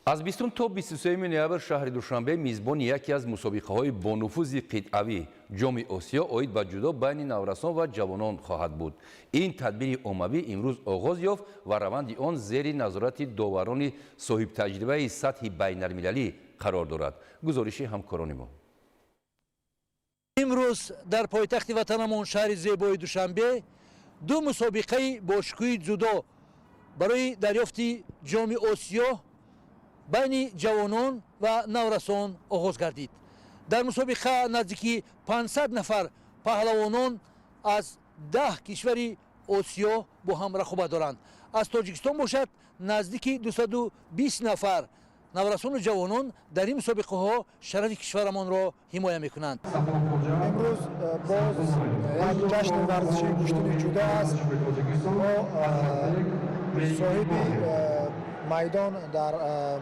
аз 20 то 23 ноябр шаҳри душанбе мизбони яке аз мусобиқаҳои бонуфузи қитъавӣ ҷоми осиё оид ба ҷудо байни наврасон ва ҷавонон хоҳад буд. ин тадбири оммавӣ имрӯз оғоз ёфт ва раванди он зери назорати доварони соҳибтаҷрибаи сатҳи байналмилалӣ қарор дорад. гузориши ҳамкорони мо. имрӯз дар пойтахти ватанамон шаҳри зебои душанбе ду мусобиқаи бошукӯҳи ҷудо барои дарёфти ҷоми осиё байни ҷавонон ва наврасон оғоз гардид. дар мусобиқа наздики 500 нафар паҳлавонон аз 10 кишвари осиё бо ҳам рақобат доранд. аз тоҷикистон бошад наздики 220 нафар наврасону ҷавонон дар ин мусобиқаҳо шарафи кишварамонро ҳимоя мекунанд. امروز باز یک جشن ورزشی گشتنی شده است. ما صاحب میدان در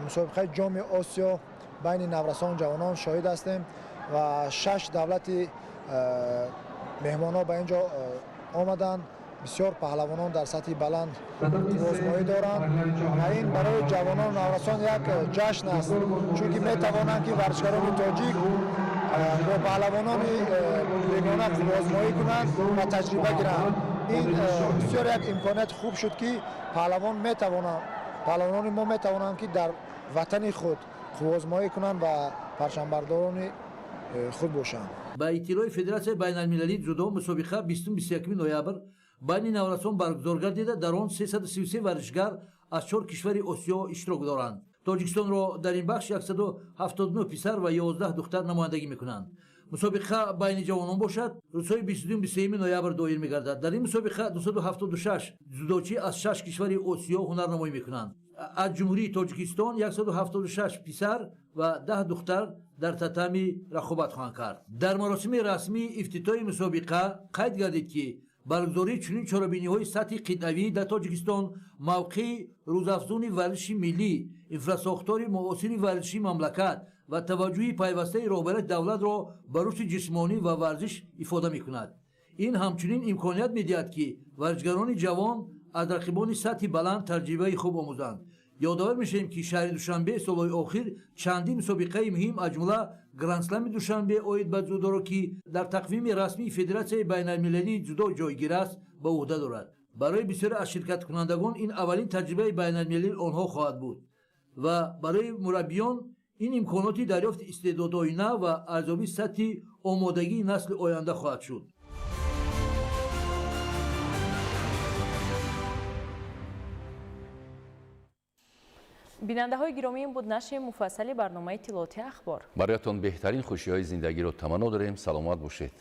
مسابقه جام آسیا بین نورسان جوانان شاهد هستیم و 6 دولت مهمانان به اینجا آمدند. بسیار پهلوانان در سطح بلند آزمایی دارند و این برای جوانان نورسان یک جشن است، چون که می توانند که ورزشکاران تاجیک با پهلوانان بیگانه آزمایی کنند و تجربه گیرند. این بسیار یک امکانات خوب شد که پهلوانان ما می توانند که در وطن خود آزمایی کنند و پرچمبرداران خود باشند. با اطلاع فدراسیای بین‌المللی جودو مسابقه 20-21 نوامبر байни наврасон баргузор гардида дар он 333 варзишгар аз 4 кишвари осиё иштирок доранд. тоҷикистонро дар ин бахш 179 писар ва 11 духтар намояндагӣ мекунанд. мусобиқа байни ҷавонон бошад, рӯзҳои 22-23 ноябр доир мегардад. дар ин мусобиқа 276 дзюдочӣ аз 6 кишвари осиё ҳунарнамоӣ мекунанд. аз ҷумҳурии тоҷикистон 176 писар ва 10 духтар дар татами рақобат хоҳанд кард. дар маросими расмии ифтитоҳи мусобиқа қайд гардид ки баргузории чунин чорабиниҳои сатҳи қитъавӣ дар тоҷикистон мавқеи рӯзафзуни варзиши миллӣ, инфрасохтори муосири варзиши мамлакат ва таваҷҷӯҳи пайвастаи роҳбарияти давлатро ба рушди ҷисмонӣ ва варзиш ифода мекунад. ин ҳамчунин имконият медиҳад ки варзишгарони ҷавон аз рақибони сатҳи баланд таҷрибаи хуб омӯзанд. ёдовар мешавем ки шаҳри душанбе солҳои охир чандин мусобиқаи муҳим аз ҷумла грандслами душанбе оид ба дзюдоро ки дар тақвими расмии федератсияи байналмилалии дзюдо ҷойгир аст ба уҳда дорад. барои бисёре аз ширкаткунандагон ин аввалин таҷрибаи байналмилалии онҳо хоҳад буд ва барои мураббиён ин имконоти дарёфти истеъдодҳои нав ва арзёбии сатҳи омодагии насли оянда хоҳад шуд. бинандаҳои гиромӣ, ин буд нашри муфассали барномаи иттилооти ахбор. бароятон беҳтарин хушиҳои зиндагиро таманно дорем. саломат бошед.